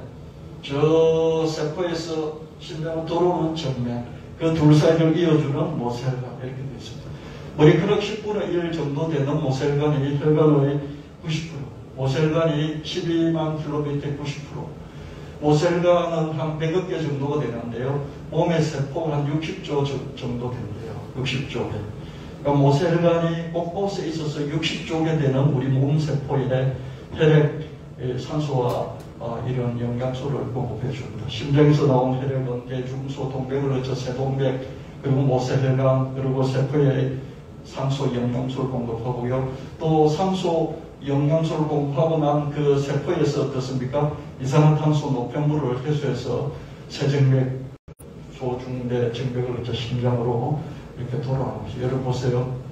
저 세포에서 심장으로 들어오는 정맥, 그 둘 사이를 이어주는 모세혈관 이렇게 되어 있습니다. 머리카락 10분의 1 정도 되는 모세혈관이 혈관의 90%, 모세혈관이 12만 킬로미터의 90%, 모세혈관은 한 100억 개 정도가 되는데요. 몸의 세포가 한 60조 정도 된대요. 60조 개. 그러니까 모세혈관이 곳곳에 있어서 60조 개 되는 우리 몸 세포에 혈액, 산소와 이런 영양소를 공급해 줍니다. 심장에서 나온 혈액은 대중소, 동맥을 거쳐 세동맥, 그리고 모세혈관, 그리고 세포에 산소, 영양소를 공급하고요. 또 산소, 영양소를 공급하고 난 그 세포에서 어떻습니까? 이산화탄소 노폐물을 해소해서 세정맥, 소중대 정맥을 거쳐 심장으로 이렇게 돌아옵니다. 여러분 보세요.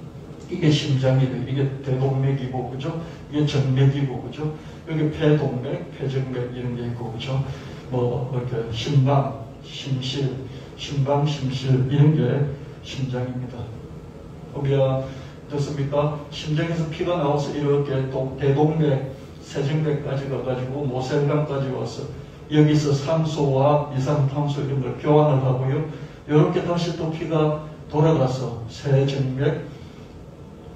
이게 심장이고, 이게 대동맥이고, 그죠? 이게 정맥이고, 그죠? 여기 폐동맥, 폐정맥 이런 게 있고, 그죠? 뭐, 이렇게 심방, 심실, 이런 게 심장입니다. 우리가 어떻습니까? 심장에서 피가 나와서 이렇게 대동맥, 세정맥까지 가가지고 모세혈관까지 와서 여기서 산소와 이산탄소 이런 걸 교환을 하고요. 이렇게 다시 또 피가 돌아가서 세정맥,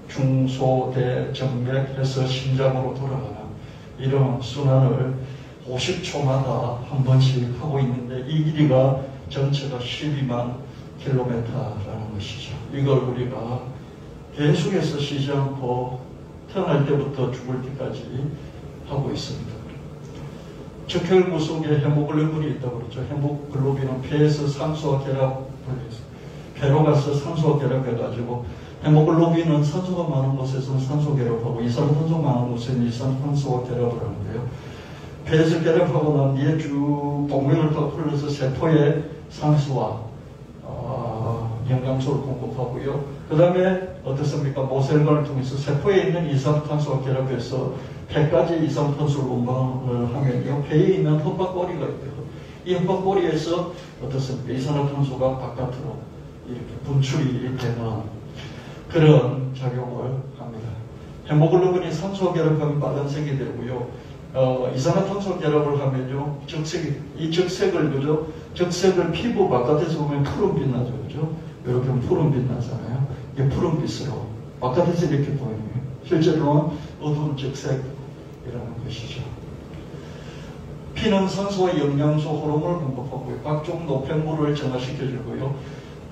중소대정맥 해서 심장으로 돌아가는 이런 순환을 50초마다 한 번씩 하고 있는데 이 길이가 전체가 12만 킬로미터라는 것이죠. 이걸 우리가 계속해서 쉬지 않고 태어날 때부터 죽을 때까지 하고 있습니다. 적혈구 속에 헤모글로빈이 있다고 그러죠. 헤모글로빈은 폐에서 산소와 결합을 해서 폐로 가서 산소와 결합해가지고 헤모글로빈은 산소가 많은 곳에서는 산소 결합하고 이산화탄소 많은 곳에는 이산화탄소와 결합을 하는데요. 폐에서 결합하고 난 뒤에 쭉 동맥을 더 흘러서 세포에 산소와 영양소를 공급하고요. 그 다음에 어떻습니까? 모세혈관을 통해서 세포에 있는 이산화탄소와 결합해서 폐까지 이산화탄소를 운반을 하면요. 폐에 있는 헛박꼬리가 있고요. 이 헛박꼬리에서 어떻습니까? 이산화탄소가 바깥으로 이렇게 분출이 되는 그런 작용을 합니다. 헤모글로빈이 산소와 결합하면 빨간색이 되고요. 이산화탄소 결합을 하면요. 이 적색을, 그죠? 적색을 피부 바깥에서 보면 푸른빛 나죠, 그죠? 이렇게 푸른빛 나잖아요. 이게 푸른빛으로 바깥에서 이렇게 보이는 거예요. 실제로는 어두운 적색이라는 것이죠. 피는 산소와 영양소, 호르몬을 공급하고요. 각종 노폐물을 정화시켜주고요.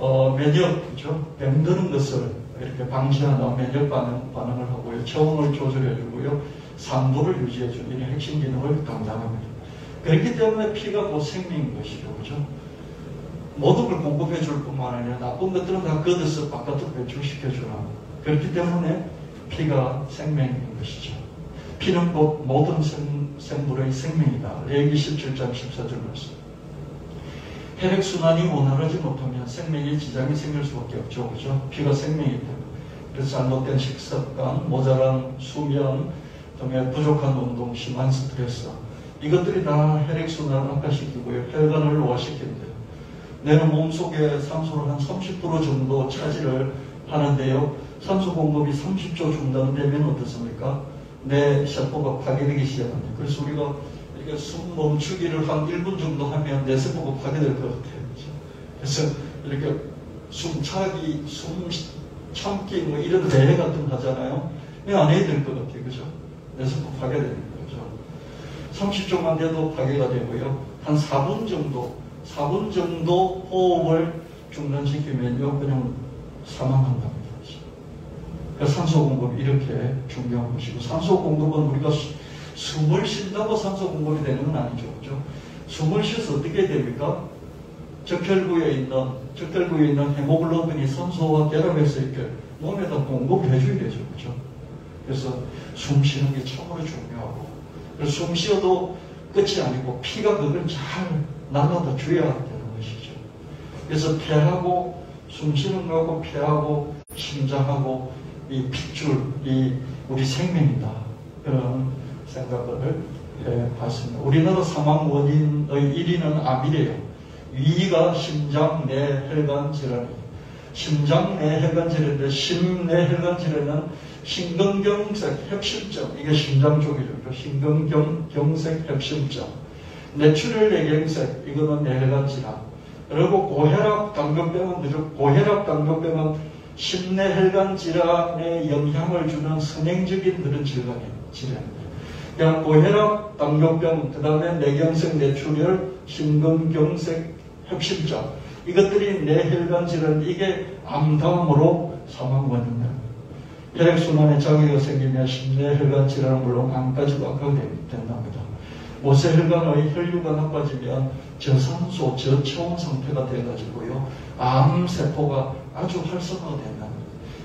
면역, 그죠? 병드는 것을 이렇게 방지하는 면역 반응을 하고요. 체온을 조절해주고요. 산도를 유지해주는 이런 핵심 기능을 감당합니다. 그렇기 때문에 피가 곧 생명인 것이죠. 그죠? 모든 걸 공급해 줄 뿐만 아니라 나쁜 것들은 다 걷어서 바깥으로 배출시켜주는. 그렇기 때문에 피가 생명인 것이죠. 피는 곧 모든 생물의 생명이다. 레위기 17장 14절 말씀. 혈액순환이 원활하지 못하면 생명에 지장이 생길 수밖에 없죠. 그죠? 피가 생명이기 때문에. 그래서 잘못된 식습관, 모자란 수면, 그다음에 부족한 운동, 심한 스트레스. 이것들이 다 혈액순환을 악화시키고요. 혈관을 노화시키는데요. 내는 몸속에 산소를 한 30% 정도 차지를 하는데요. 산소 공급이 30초 중단되면 어떻습니까? 내 세포가 파괴되기 시작합니다. 그래서 우리가 이렇게 숨 멈추기를 한 1분 정도 하면 내 세포가 파괴될 것 같아요. 그렇죠? 그래서 이렇게 숨 차기, 숨 참기 뭐 이런 대회 같은 거 하잖아요. 안 해야 될 것 같아요. 그죠? 내 세포 파괴되는 거죠. 30초만 돼도 파괴가 되고요. 한 4분 정도 호흡을 중단시키면요. 그냥 사망한답니다. 그래서 산소 공급이 이렇게 중요한 것이고, 산소 공급은 우리가 숨을 쉰다고 산소 공급이 되는 건 아니죠. 그죠? 숨을 쉬어서 어떻게 됩니까? 적혈구에 있는 헤모글로빈이 산소와 결합해서 이렇게 몸에다 공급을 해줘야 되죠. 그죠? 그래서 숨 쉬는 게 참으로 중요하고, 그래서 숨 쉬어도 끝이 아니고 피가 그걸 잘 날아다 줘야 되는 것이죠. 그래서 폐하고 숨 쉬는 거하고 폐하고 심장하고 이 핏줄, 이 우리 생명이다. 그런 생각을 해봤습니다. 우리나라 사망 원인의 1위는 암이래요. 2위가 심장 내혈관 질환이에요. 심장 내혈관 질환인데 심내혈관 질환은 심근경색 협심증, 이게 심장 쪽이죠. 심근경색 협심증. 뇌출혈 뇌경색, 이거는 뇌혈관 질환. 그리고 고혈압 당뇨병은 그죠? 고혈압 당뇨병은 심내혈관 질환에 영향을 주는 선행적인 그런 질환입니다. 그냥 고혈압 당뇨병, 그 다음에 뇌경색 뇌출혈, 심근경색 협심증, 이것들이 뇌혈관 질환, 이게 암 다음으로 사망 원인입니다. 혈액순환에 장애가 생기면 심내혈관 질환은 물론 암까지도 악화된답니다. 모세혈관의 혈류가 나빠지면 저산소, 저체온 상태가 돼가지고요. 암세포가 아주 활성화가 된답니다.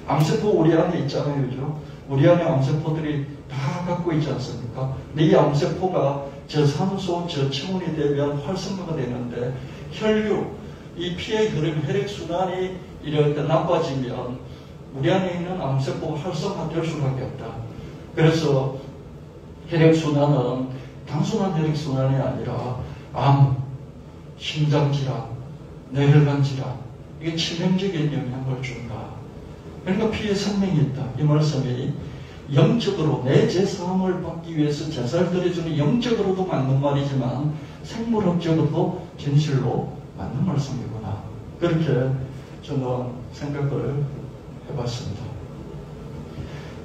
암세포 우리 안에 있잖아요. 그죠? 우리 안에 암세포들이 다 갖고 있지 않습니까? 근데 이 암세포가 저산소, 저체온이 되면 활성화가 되는데 혈류, 이 피의 흐름, 혈액순환이 이렇게 나빠지면 우리 안에 있는 암세포가 활성화될 수밖에 없다. 그래서 혈액순환은 단순한 혈액순환이 아니라 암, 심장질환, 뇌혈관 질환, 이게 치명적인 영향을 준다. 그러니까 피에 생명이 있다. 이 말씀이 영적으로 내 제사함을 받기 위해서 제사를 드려주는 영적으로도 맞는 말이지만 생물학적으로도 진실로 맞는 말씀이구나. 그렇게 저는 생각을 해봤습니다.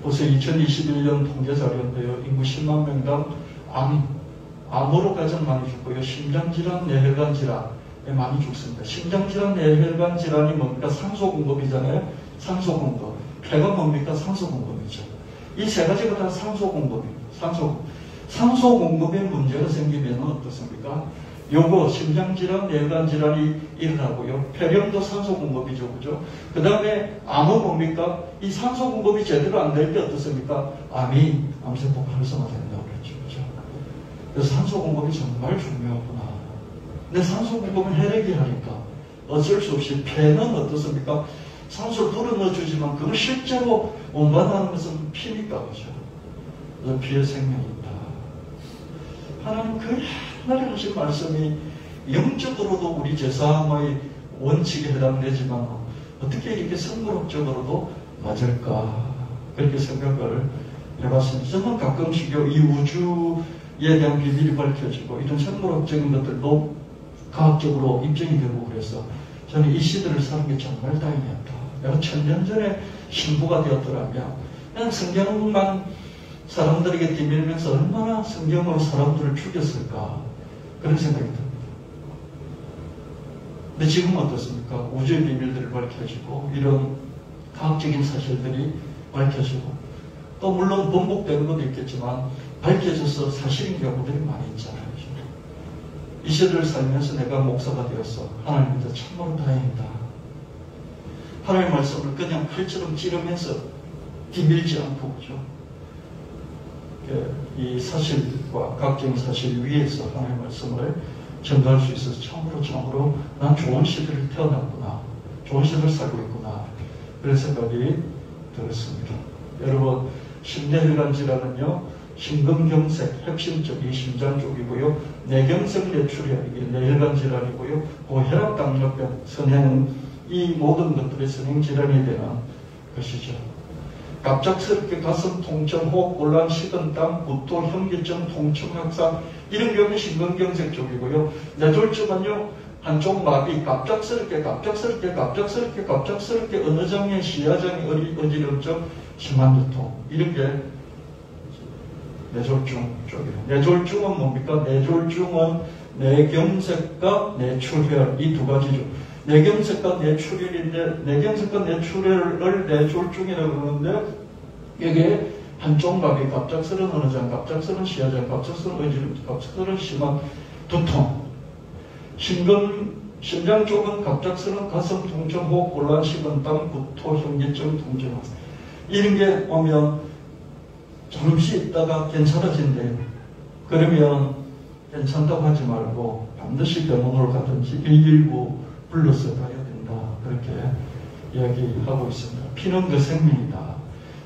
벌써 2021년 통계자료인데요. 인구 10만 명당 암으로 가장 많이 죽고요. 심장질환, 뇌혈관 질환에 많이 죽습니다. 심장질환, 뇌혈관 질환이 뭡니까? 산소 공급이잖아요. 산소 공급. 폐가 뭡니까? 산소 공급이죠. 이 세 가지가 다 산소 공급입니다. 산소 공급에 문제가 생기면 어떻습니까? 요거 심장질환, 뇌혈관 질환이 일어나고요. 폐렴도 산소 공급이죠. 그죠? 그 다음에 암은 뭡니까? 이 산소 공급이 제대로 안 될 때 어떻습니까? 암세포가 활성화된다고 그랬죠. 그죠? 그래서 산소 공급이 정말 중요하구나. 근데 산소 공급은 혈액이 하니까 어쩔 수 없이 폐는 어떻습니까? 산소를 불어넣어주지만 그걸 실제로 운반하는 것은 피니까. 그죠? 그래서 피에 생명이 있다. 하나님 그 옛날에 하신 말씀이 영적으로도 우리 제사함의 원칙에 해당되지만 어떻게 이렇게 생물학적으로도 맞을까, 그렇게 생각을 해봤습니다. 저는 가끔씩 이 우주에 대한 비밀이 밝혀지고 이런 생물학적인 것들도 과학적으로 입증이 되고 그래서 저는 이 시대를 사는 게 정말 다행이었다. 내가 1000년 전에 신부가 되었더라면 그냥 성경만 사람들에게 뒤밀면서 얼마나 성경으로 사람들을 죽였을까, 그런 생각이 듭니다. 근데 지금 어떻습니까? 우주의 비밀들이 밝혀지고 이런 과학적인 사실들이 밝혀지고 또 물론 번복되는 것도 있겠지만 밝혀져서 사실인 경우들이 많이 있잖아요. 이 시대를 살면서 내가 목사가 되었어. 하나님한테 참으로 다행이다. 하나님의 말씀을 그냥 칼처럼 찌르면서 비밀지 않고 그죠? 이 사실과 각종 사실 위에서 하나님의 말씀을 전달할 수 있어서 참으로 난 좋은 시대를 태어났구나. 좋은 시대를 살고 있구나. 그런 생각이 들었습니다. 여러분, 심내혈관 질환은요, 심근경색, 핵심적이 심장 쪽이고요, 뇌경색 뇌출혈, 이게 뇌혈관 질환이고요, 고혈압, 당뇨병, 선행, 이 모든 것들이 선행 질환이 되는 것이죠. 갑작스럽게 가슴 통증, 호흡 곤란, 식은땀, 구토, 현기증, 통증 확산, 이런 경우는 심근경색 쪽이고요. 뇌졸중은요, 한쪽 마비, 갑작스럽게 어느 장의 시야장이 어지럼증, 심한 두통, 이런 게 뇌졸중 쪽이에요. 뇌졸중은 뭡니까? 뇌졸중은 뇌경색과 뇌출혈, 이 두 가지죠. 뇌경색과 뇌출혈인데, 뇌경색과 뇌출혈을 뇌졸중이라고 그러는데, 이게 한쪽 마비, 갑작스러운 어느 장, 갑작스러운 시야장, 갑작스러운 어지럼증, 갑작스러운 심한 두통. 심장 쪽은 갑작스러운 가슴 통증, 호흡 곤란, 식은땀, 구토, 현기증, 통증. 이런 게 오면 잠시 있다가 괜찮아진대요. 그러면 괜찮다고 하지 말고 반드시 병원으로 가든지 119 불러서 가야 된다. 그렇게 이야기하고 있습니다. 피는 그 생명이다.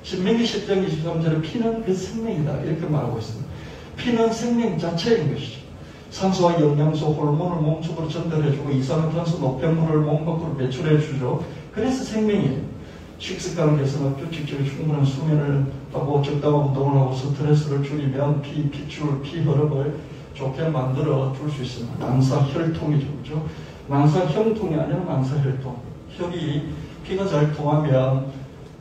신명기 10장 23절에 피는 그 생명이다. 이렇게 말하고 있습니다. 피는 생명 자체인 것이죠. 산소와 영양소, 호르몬을 몸속으로 전달해주고 이산화탄소, 노폐물을 몸 밖으로 배출해주죠. 그래서 생명이에요. 식습관을 개선하고 규칙적으로 충분한 수면을 하고 적당한 운동을 하고 스트레스를 줄이면 피출, 피혈압을 좋게 만들어 줄 수 있습니다. 망사혈통이죠. 그렇죠? 망사형통이 아니라 망사혈통. 혈이 피가 잘 통하면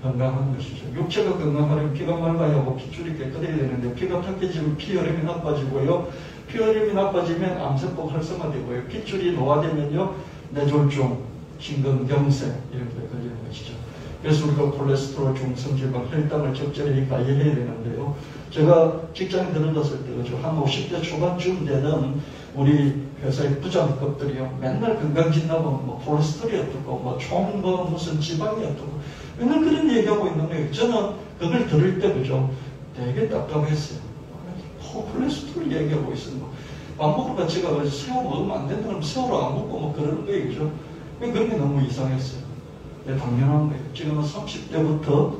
건강한 것이죠. 육체가 건강하려면 피가 맑아야 하고 핏줄이 깨끗해야 되는데 피가 탁해지면 피혈압이 나빠지고요. 피혈압이 나빠지면 암세포 활성화되고요. 핏줄이 노화되면요. 뇌졸중, 심근경색 이런 게 걸리는 것이죠. 그래서 우리가 콜레스테롤, 중성지방, 혈당을 적절히 관리해야 되는데요. 제가 직장에 들어갔을 때, 그죠? 한 50대 초반쯤 되는 우리 회사의 부장급들이요. 맨날 건강진단하면 뭐 콜레스테롤이 어떻고, 뭐 총 뭐 무슨 지방이 어떻고. 맨날 그런 얘기하고 있는 거예요. 저는 그걸 들을 때, 그죠? 되게 답답했어요. 콜레스테롤 얘기하고 있으면 밥 먹으러 같이 가서 새우 먹으면 안 된다면 새우를 안 먹고 뭐 그러는 거예요. 그죠? 그런 게 너무 이상했어요. 당연한 거예요. 지금은 30대부터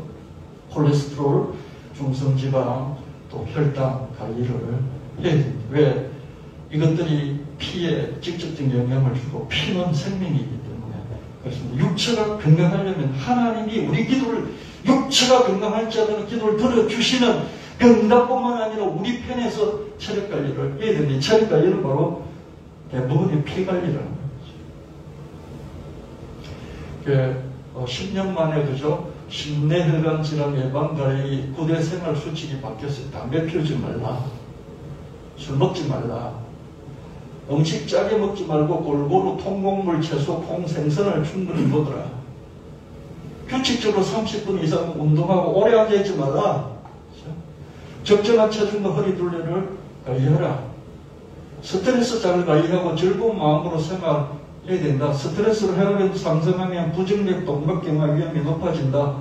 콜레스테롤, 중성지방, 또 혈당 관리를 해야 됩니다. 왜? 이것들이 피에 직접적인 영향을 주고 피는 생명이기 때문에 그렇습니다. 육체가 건강하려면 하나님이 우리 기도를 육체가 건강할지 않은 기도를 들어주시는 그 응답뿐만 아니라 우리 편에서 체력 관리를 해야 됩니다. 체력 관리는 바로 대부분의 피 관리라는 거죠. 10년 만에 그죠? 심내혈관 질환 예방 관리 9대 생활 수칙이 바뀌었어요. 담배 피우지 말라, 술 먹지 말라, 음식 짜게 먹지 말고 골고루 통곡물, 채소, 콩, 생선을 충분히 먹어라. 규칙적으로 30분 이상 운동하고 오래 앉아있지 말라. 적정한 체중과 허리 둘레를 관리하라. 스트레스 잘 관리하고 즐거운 마음으로 생활해야 된다. 스트레스를 해소해서 상승하면 부정맥 동맥경화 위험이 높아진다.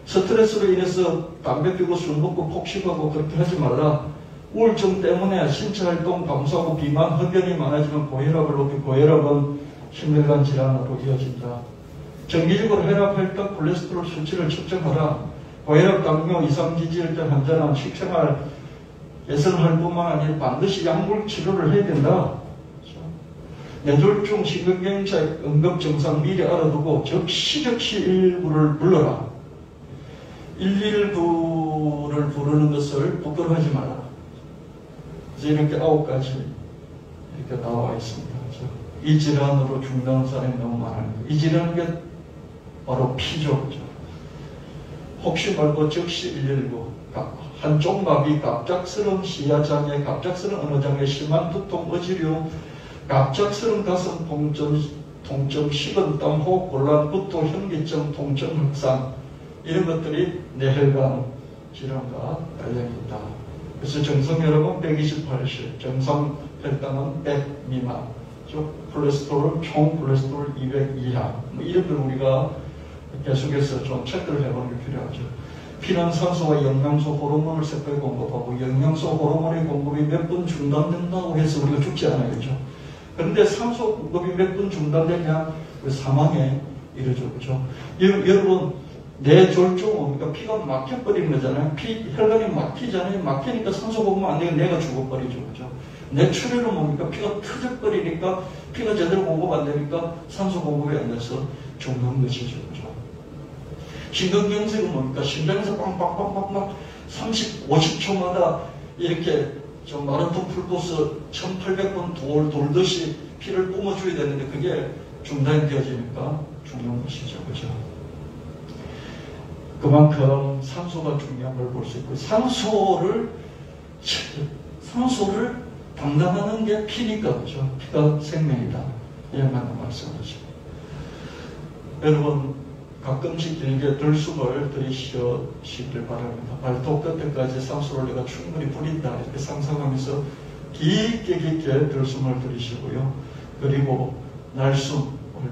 스트레스로 인해서 담배 피우고 술 먹고 폭식하고 그렇게 하지 말라. 우울증 때문에 신체 활동 감소하고 비만, 흡연이 많아지면 고혈압을 높이 고혈압은 심혈관 질환으로 이어진다. 정기적으로 혈압, 혈당, 콜레스테롤 수치를 측정하라. 고혈압, 당뇨, 이상지질증 환자는 식생활 개선할 뿐만 아니라 반드시 약물 치료를 해야 된다. 뇌졸중, 심근경색, 응급증상 미리 알아두고 즉시 119를 불러라. 119를 부르는 것을 부끄러워하지 마라. 그래서 이렇게 9가지 이렇게 나와 있습니다. 이 질환으로 죽는 사람이 너무 많아요. 이 질환은 게 바로 피죠. 혹시 말고 즉시 119. 한쪽 마비, 갑작스러운 시야장애, 갑작스러운 어느 장애, 심한 두통, 어지러움, 갑작스러운 가슴 통증, 통증, 식은땀, 호흡곤란, 구토, 현기증, 통증 확산 이런 것들이 뇌혈관 질환과 관련이 있다. 그래서 정상 혈압은 128실, 정상 혈당은 100 미만, 즉 콜레스테롤, 총 콜레스테롤 200 이하 이런 걸 우리가 계속해서 좀 체크를 해보는 게 필요하죠. 피는 산소와 영양소, 호르몬을 새벽에 공급하고 영양소, 호르몬의 공급이 몇 분 중단된다고 해서 우리가 죽지 않아야죠. 그런데 산소 공급이 몇 분 중단되면 사망에 이르죠. 그죠? 여러분, 뇌졸중 뭡니까? 피가 막혀버리는 거잖아요. 혈관이 막히잖아요. 막히니까 산소 공급 안 되면 뇌가 죽어버리죠. 그죠? 뇌출혈은 뭡니까? 피가 터져버리니까 피가 제대로 공급 안 되니까 산소 공급이 안 돼서 죽는 것이죠. 그죠? 심근경색은 뭡니까? 심장에서 빵빵빵빵 50초마다 이렇게 저 마라톤 풀코스 1800번 돌듯이 피를 뿜어줘야 되는데 그게 중단되어지니까 죽는 것이죠. 그죠? 그만큼 산소가 중요한 걸 볼 수 있고 산소를 담당하는 게 피니까 그죠? 피가 생명이다. 이야기하는 말씀이죠. 여러분 가끔씩 길게 들숨을 들이쉬시길 바랍니다. 발톱 끝에까지 산소를 내가 충분히 뿌린다 이렇게 상상하면서 깊게 들숨을 들이쉬고요. 그리고 날숨을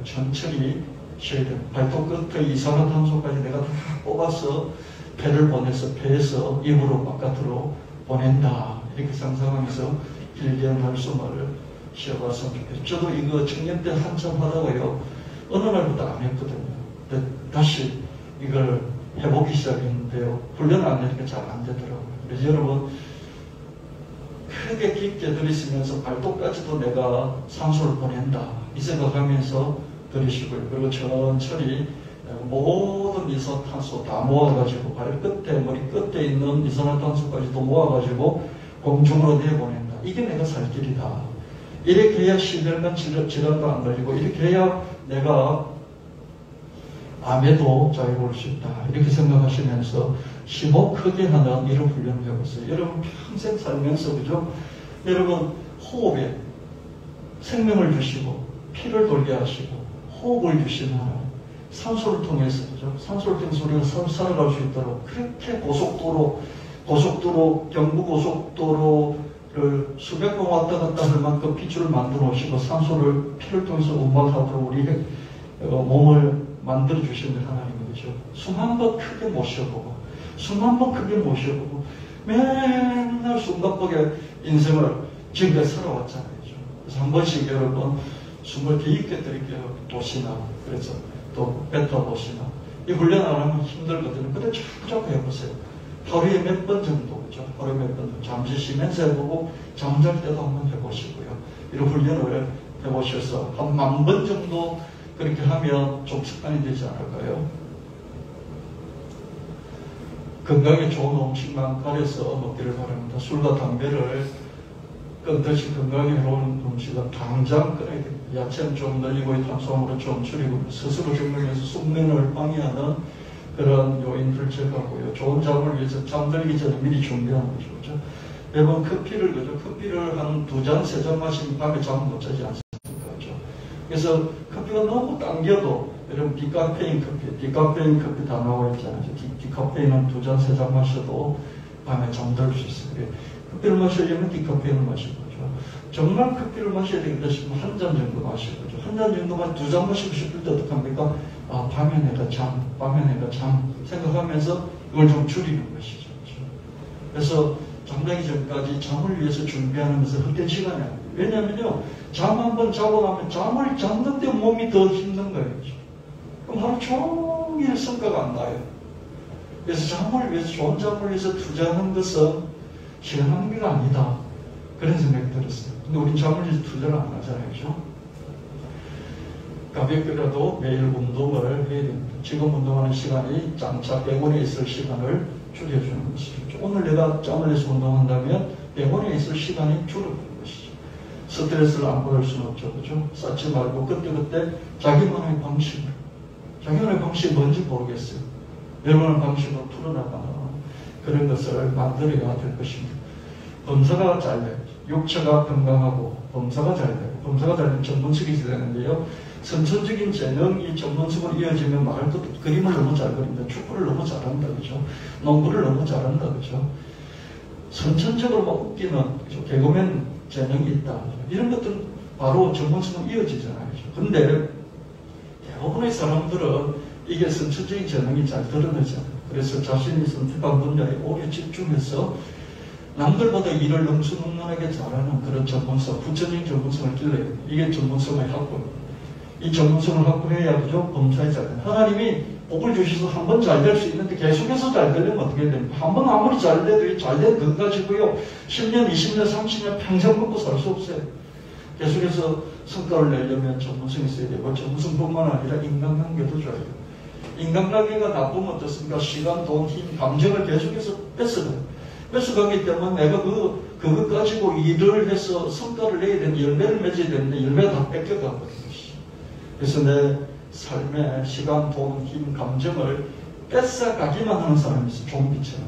천천히 쉬어야 됩니다. 발톱 끝에 이산화탄소까지 내가 다 뽑아서 폐를 보내서 폐에서 입으로 바깥으로 보낸다 이렇게 상상하면서 길게 날숨을 쉬어봤으면 좋겠어요. 저도 이거 청년 때 한참 하다가요 어느 날부터 안 했거든요. 다시 이걸 해보기 시작했는데요. 훈련 안 되니까 잘 안 되더라고요. 그래서 여러분 크게 깊게 들이쉬면서 발톱까지도 내가 산소를 보낸다 이 생각하면서 들이쉬고요. 그리고 천천히 모든 이산화탄소 다 모아가지고 발끝에 머리 끝에 있는 이산화탄소까지도 모아가지고 공중으로 내보낸다. 이게 내가 살 길이다. 이렇게 해야 심혈관 질환도 안 걸리고 이렇게 해야 내가 암에도 자유로울 수 있다. 이렇게 생각하시면서 심호 크게 하는 이런 훈련을 해보세요. 여러분 평생 살면서 그죠? 여러분 호흡에 생명을 주시고 피를 돌게 하시고 호흡을 주시는 산소를 통해서 그죠? 산소를 통해서 우리가 살아갈 수 있도록 그렇게 고속도로 경부고속도로를 수백 번 왔다 갔다 할 만큼 피줄을 만들어 오시고 산소를 피를 통해서 운반하도록 우리 몸을 만들어 주시는 하나님이죠. 숨 한 번 크게 못 쉬어보고 맨날 숨가쁘게 인생을 지금까지 살아왔잖아요. 그래서 한 번씩 여러분 숨을 깊게 들이켜보시나 그래서 또 뱉어보시나 이 훈련 안 하면 힘들거든요. 근데 자꾸 해보세요. 하루에 몇 번 정도 그죠? 하루에 몇 번 정도 잠시 쉬면서 해보고 잠잘 때도 한번 해보시고요. 이런 훈련을 해보셔서 한 10,000번 정도 그렇게 하면 좀 습관이 되지 않을까요? 건강에 좋은 음식만 가려서 먹기를 바랍니다. 술과 담배를 끊듯이 건강에 해로운 음식은 당장 끊어야 됩니다. 야채는 좀 늘리고 탄수화물은 좀 줄이고 스스로 증명해서 숙면을 방해하는 그런 요인들을 제거하고요. 좋은 잠을 위해서 잠들기 전에 미리 준비하는 거죠. 그렇죠? 매번 커피를 한 2잔, 3잔 마시면 밤에 잠 못 자지 않습니까? 그래서 커피가 너무 당겨도 여러분 디카페인 커피 다 나와 있잖아요. 디카페인은 2잔, 3잔 마셔도 밤에 잠들 수 있어요. 커피를 마시려면 디카페인을 마시는 거죠. 정말 커피를 마셔야 되겠다 싶으면 1잔 정도 마시는 거죠. 1잔 정도만 2잔 마시고 싶을 때 어떡합니까? 밤에 내가 잠 생각하면서 이걸 좀 줄이는 것이죠. 그래서 잠자기 전까지 잠을 위해서 준비하는 것은 헛된 시간이 아닙니다. 왜냐면요, 잠 한번 자고 나면 잠을 잤는데 몸이 더 힘든 거예요. 그럼 하루 종일 성과가 안 나요. 그래서 잠을 위해서, 좋은 잠을 위해서 투자하는 것은 시간 낭비가 아니다. 그런 생각이 들었어요. 근데 우린 잠을 위해서 투자를 안 하잖아요. 그죠? 가볍게라도 매일 운동을 해야 됩니다. 지금 운동하는 시간이 장차 100원에 있을 시간을 줄여주는 것이죠. 오늘 내가 짬을 내서 운동한다면 100원에 있을 시간이 줄어드는 것이죠. 스트레스를 안 받을 수는 없죠. 그죠? 쌓지 말고 그때 자기만의 방식이 뭔지 모르겠어요. 여러분의 방식으로 풀어나가는 그런 것을 만들어야 될 것입니다. 범사가 잘 돼요. 육체가 건강하고 범사가 잘 되고 범사가 잘 되면 전문식이 되는데요. 선천적인 재능이 전문성으로 이어지면 말할 것도 그림을 너무 잘 그린다. 축구를 너무 잘한다. 그죠? 농구를 너무 잘한다. 그죠? 선천적으로 막 웃기는, 그죠? 개그맨 재능이 있다. 이런 것들은 바로 전문성으로 이어지잖아요. 그죠? 근데 대부분의 사람들은 이게 선천적인 재능이 잘 드러나잖아요. 그래서 자신이 선택한 분야에 오래 집중해서 남들보다 일을 능수능란하게 잘하는 그런 전문성, 부처적인 전문성을 길러요. 이게 전문성의 확보입니다. 이 전문성을 확보해야 그죠? 범사에 잘 돼요. 하나님이 복을 주셔서 한 번 잘 될 수 있는데 계속해서 잘 되려면 어떻게 됩니까? 한 번 아무리 잘 돼도 잘 된 건 가지고요. 10년, 20년, 30년 평생 먹고 살 수 없어요. 계속해서 성과를 내려면 전문성이 있어야 되고 전문성뿐만 아니라 인간관계도 줘야 돼요. 인간관계가 나쁘면 어떻습니까? 시간, 돈, 힘, 감정을 계속해서 뺏어가요. 뺏어가기 때문에 내가 그거 가지고 일을 해서 성과를 내야 되는데 열매를 맺어야 되는데 열매가 다 뺏겨가거든요. 그래서 내 삶에 시간, 돈, 힘, 감정을 뺏어가기만 하는 사람이 있어요. 좀비처럼.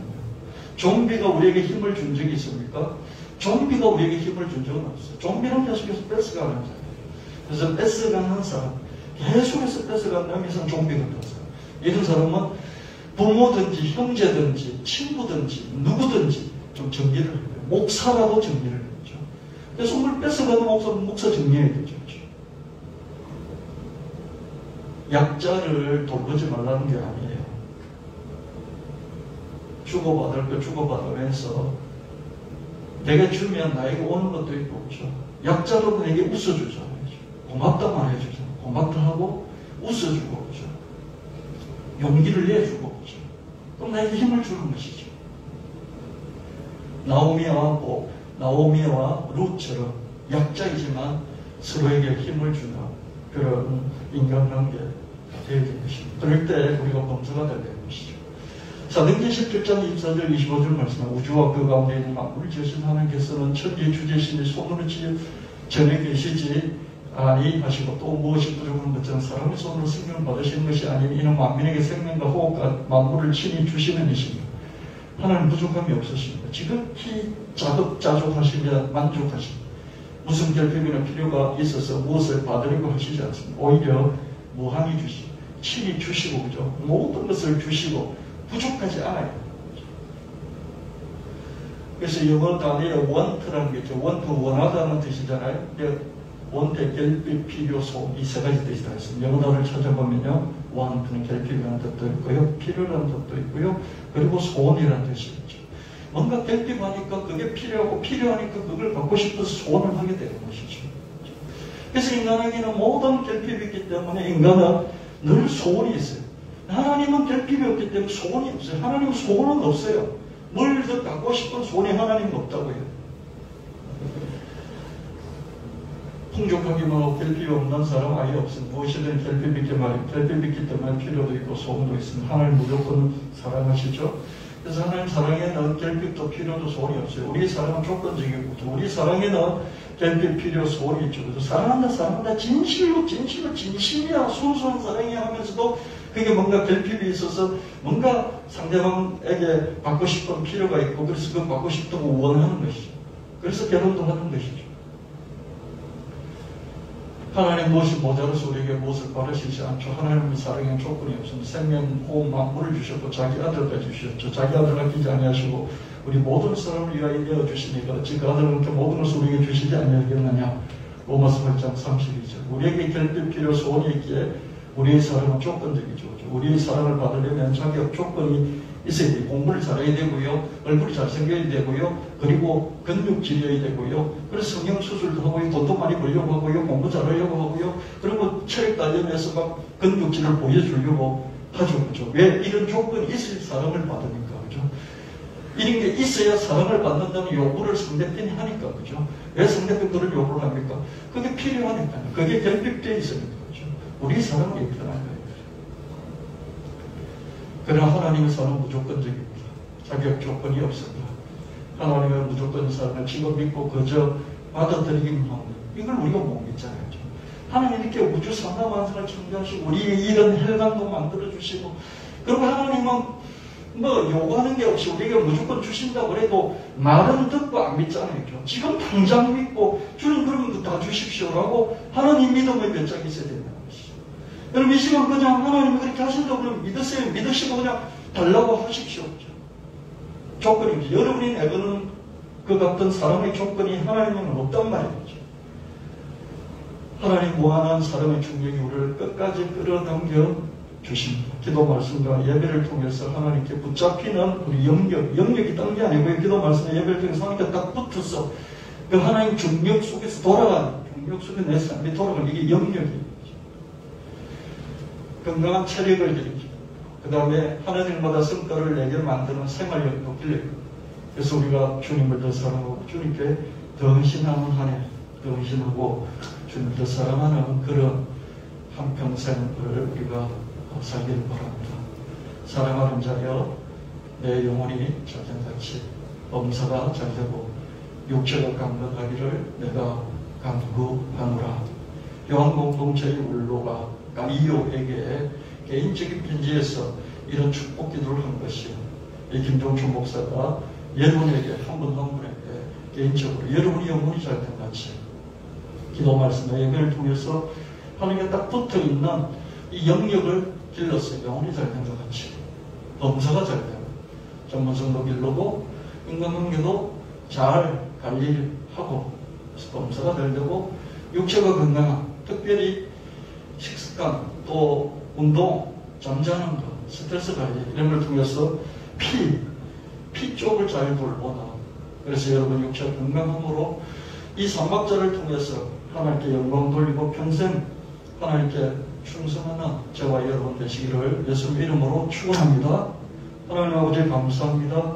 좀비가 우리에게 힘을 준 적이 있습니까? 좀비가 우리에게 힘을 준 적은 없어요. 좀비는 계속해서 뺏어가는 사람. 그래서 뺏어가는 사람, 계속해서 뺏어가는 이상 좀비 같은 사람. 이런 사람은 부모든지 형제든지 친구든지 누구든지 좀 정리를 해요. 목사라도 정리를 해야죠. 그래서 뭘 뺏어가는 목사 정리해야 되죠. 약자를 돌보지 말라는 게 아니에요. 주고받을 거 주고받으면서 내가 주면 나에게 오는 것도 있고, 그렇죠? 약자로는 내게 웃어주잖아요. 고맙다 말해주잖아요. 고맙다 하고 웃어주고, 그렇죠? 용기를 내주고, 그렇죠? 그럼 나에게 힘을 주는 것이죠. 나오미와 룻처럼 약자이지만 서로에게 힘을 주는 그런 인간관계가 되어야 되는 것입니다. 그럴 때 우리가 범사가 되어야 되는 것이죠. 사도행전 17장 24절 25절 말씀은 우주와 그 가운데 있는 만물을 지으신 하나님께서는 천지 주제신이 손으로 전에 계시지 아니하시고 또 무엇이 부족한 것처럼 사람의 손으로 생명을 받으시는 것이 아니니 이는 만민에게 생명과 호흡과 만물을 친히 주시는 이십니다. 하나님 부족함이 없으십니다. 지극히 자급자족하시며 만족하십니다. 무슨 결핍이나 필요가 있어서 무엇을 받으려고 하시지 않습니다. 오히려 무한히 주시고 친히 주시고 그죠? 모든 것을 주시고 부족하지 않아요. 그래서 영어 단위에 want라는 게 있죠. want, 원하다는 뜻이잖아요. 원대, 결핍, 필요, 소음 이 세 가지 뜻이 다 있습니다. 영어 단어를 찾아보면요. want는 결핍이라는 뜻도 있고요. 필요라는 뜻도 있고요. 그리고 소원이라는 뜻이 있죠. 뭔가 결핍하니까 그게 필요하고 필요하니까 그걸 갖고 싶어서 소원을 하게 되는 것이죠. 그래서 인간에게는 모든 결핍이 있기 때문에 인간은 늘 소원이 있어요. 하나님은 결핍이 없기 때문에 소원이 없어요. 하나님은 소원은 없어요. 뭘 더 갖고 싶은 소원이 하나님은 없다고요. 풍족하기만 하고 결핍이 없는 사람 아예 없습니다. 무엇이든 결핍이 있기 말이에요. 결핍이 있기 때문에 필요도 있고 소원도 있습니다. 하나님 무조건 사랑하시죠. 그래서 하나님 사랑에는 결핍도 필요도 소원이 없어요. 우리 사랑은 조건적이고 우리 사랑에는 결핍, 필요, 소원이 있죠. 그래서 사랑한다 진심이야 순수한 사랑이야 하면서도 그게 뭔가 결핍이 있어서 뭔가 상대방에게 받고 싶은 필요가 있고 그래서 그 받고 싶다고 원하는 것이죠. 그래서 결혼도 하는 것이죠. 하나님 무엇이 모자라서 우리에게 무엇을 바라시지 않죠. 하나님은 사랑에 조건이 없습니다. 생명, 호흡, 만물을 주셨고 자기 아들까지 주셨죠. 자기 아들 아끼지 아니하시고 우리 모든 사람을 위하여 내어주시니까 어찌 그 아들은 모든 것을 우리에게 주시지 아니하겠느냐. 로마서 8장 32절. 우리에게 결핍, 필요, 소원이 있기에 우리의 사랑은 조건적이죠. 우리의 사랑을 받으려면 자격 조건이 있어야 돼요. 공부를 잘해야 되고요. 얼굴이 잘생겨야 되고요. 그리고 근육질려야 되고요. 그래서 성형수술도 하고요. 돈도 많이 벌려고 하고요. 공부 잘하려고 하고요. 그리고 체력 단련해서 막 근육질을 보여주려고 하죠. 그죠? 왜? 이런 조건이 있어야 사랑을 받으니까. 그죠? 이런 게 있어야 사랑을 받는다는 요구를 상대편이 하니까. 그죠? 왜 상대편 그런 요구를 합니까? 그게 필요하니까요. 그게 결핍되어 있으니까. 그죠? 우리 사랑이 필요한 거예요. 그러나 하나님의 사랑은 무조건적입니다. 자격 조건이 없습니다. 하나님의 무조건 사랑을 지금 믿고 그저 받아들이기만 합니다. 이걸 우리가 못 믿잖아요. 하나님 이렇게 우주 삼라만상을 창조하시고 우리의 이런 혈관도 만들어주시고 그리고 하나님은 뭐 요구하는 게 없이 우리에게 무조건 주신다고 해도 말은 듣고 안 믿잖아요. 지금 당장 믿고 주님 그러면 다 주십시오라고 하나님 믿음의 몇 장 있어야 된다는 것이죠. 여러분 이 시간 그냥 하나님이 그렇게 하신다고 그러면 믿으세요. 믿으시고 그냥 달라고 하십시오. 조건이죠. 여러분이 내거는 그 같은 사람의 조건이 하나님은 없단 말이죠. 하나님 무한한 사랑의 충격이 우리를 끝까지 끌어당겨 주십니다. 기도 말씀과 예배를 통해서 하나님께 붙잡히는 우리 영역이 딴 게 아니고요. 기도 말씀과 예배를 통해서 하나님께 딱 붙어서 그 하나님 중력 속에서 돌아가는, 중력 속에 내 삶이 돌아가는 이게 영역이에요. 건강한 체력을 드립니다. 그 다음에 하나님마다 성과를 내게 만드는 생활력도 길러요. 그래서 우리가 주님을 더 사랑하고 주님께 더 헌신하는 한 해, 더 헌신하고 주님을 더 사랑하는 그런 한평생을 우리가 살기를 바랍니다. 사랑하는 자여, 내 영혼이 자전같이 엄사가 잘되고 육체가 강건하기를 내가 간구하노라. 요한공동체의 울로가 가이오에게 개인적인 편지에서 이런 축복 기도를 한 것이요. 이 김종춘 목사가 여러분에게 한 분 한 분에게 개인적으로 여러분이 영혼이 잘된 같이 기도 말씀과 예배를 통해서 하나님께 딱 붙어 있는 이 영역을 길렀어요. 영혼이 잘된 것 같이 범사가 잘되고 전문성도 길르고 인간관계도 잘 관리하고 범사가 잘되고 육체가 건강한 특별히 식습관 또 운동 잠자는 것 스트레스 관리 이런 걸 통해서 피 쪽을 잘 돌보나. 그래서 여러분 육체 건강함으로 이 삼박자를 통해서 하나님께 영광 돌리고 평생 하나님께 충성하는 저와 여러분 되시기를 예수님 이름으로 축원합니다. 하나님 아버지 감사합니다.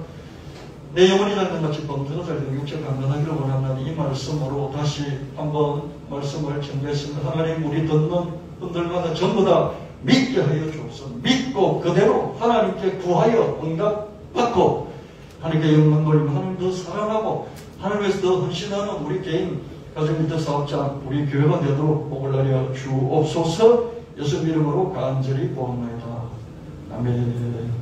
내 영혼이 잘된 같이 범사가 잘되고 육체 강건하기를 원한다는 이 말씀으로 다시 한번 말씀을 전개했습니다. 하나님 우리 듣는 분들마다 전부 다 믿게 하여 주옵소서. 믿고 그대로 하나님께 구하여 응답받고 하나님께 영광 돌리고 하나님 더 사랑하고 하나님께서 더 헌신하는 우리 개인 가정일터 사업자 우리 교회가 되도록 복을 내려 주옵소서. 예수 이름으로 간절히 구합니다. 아멘.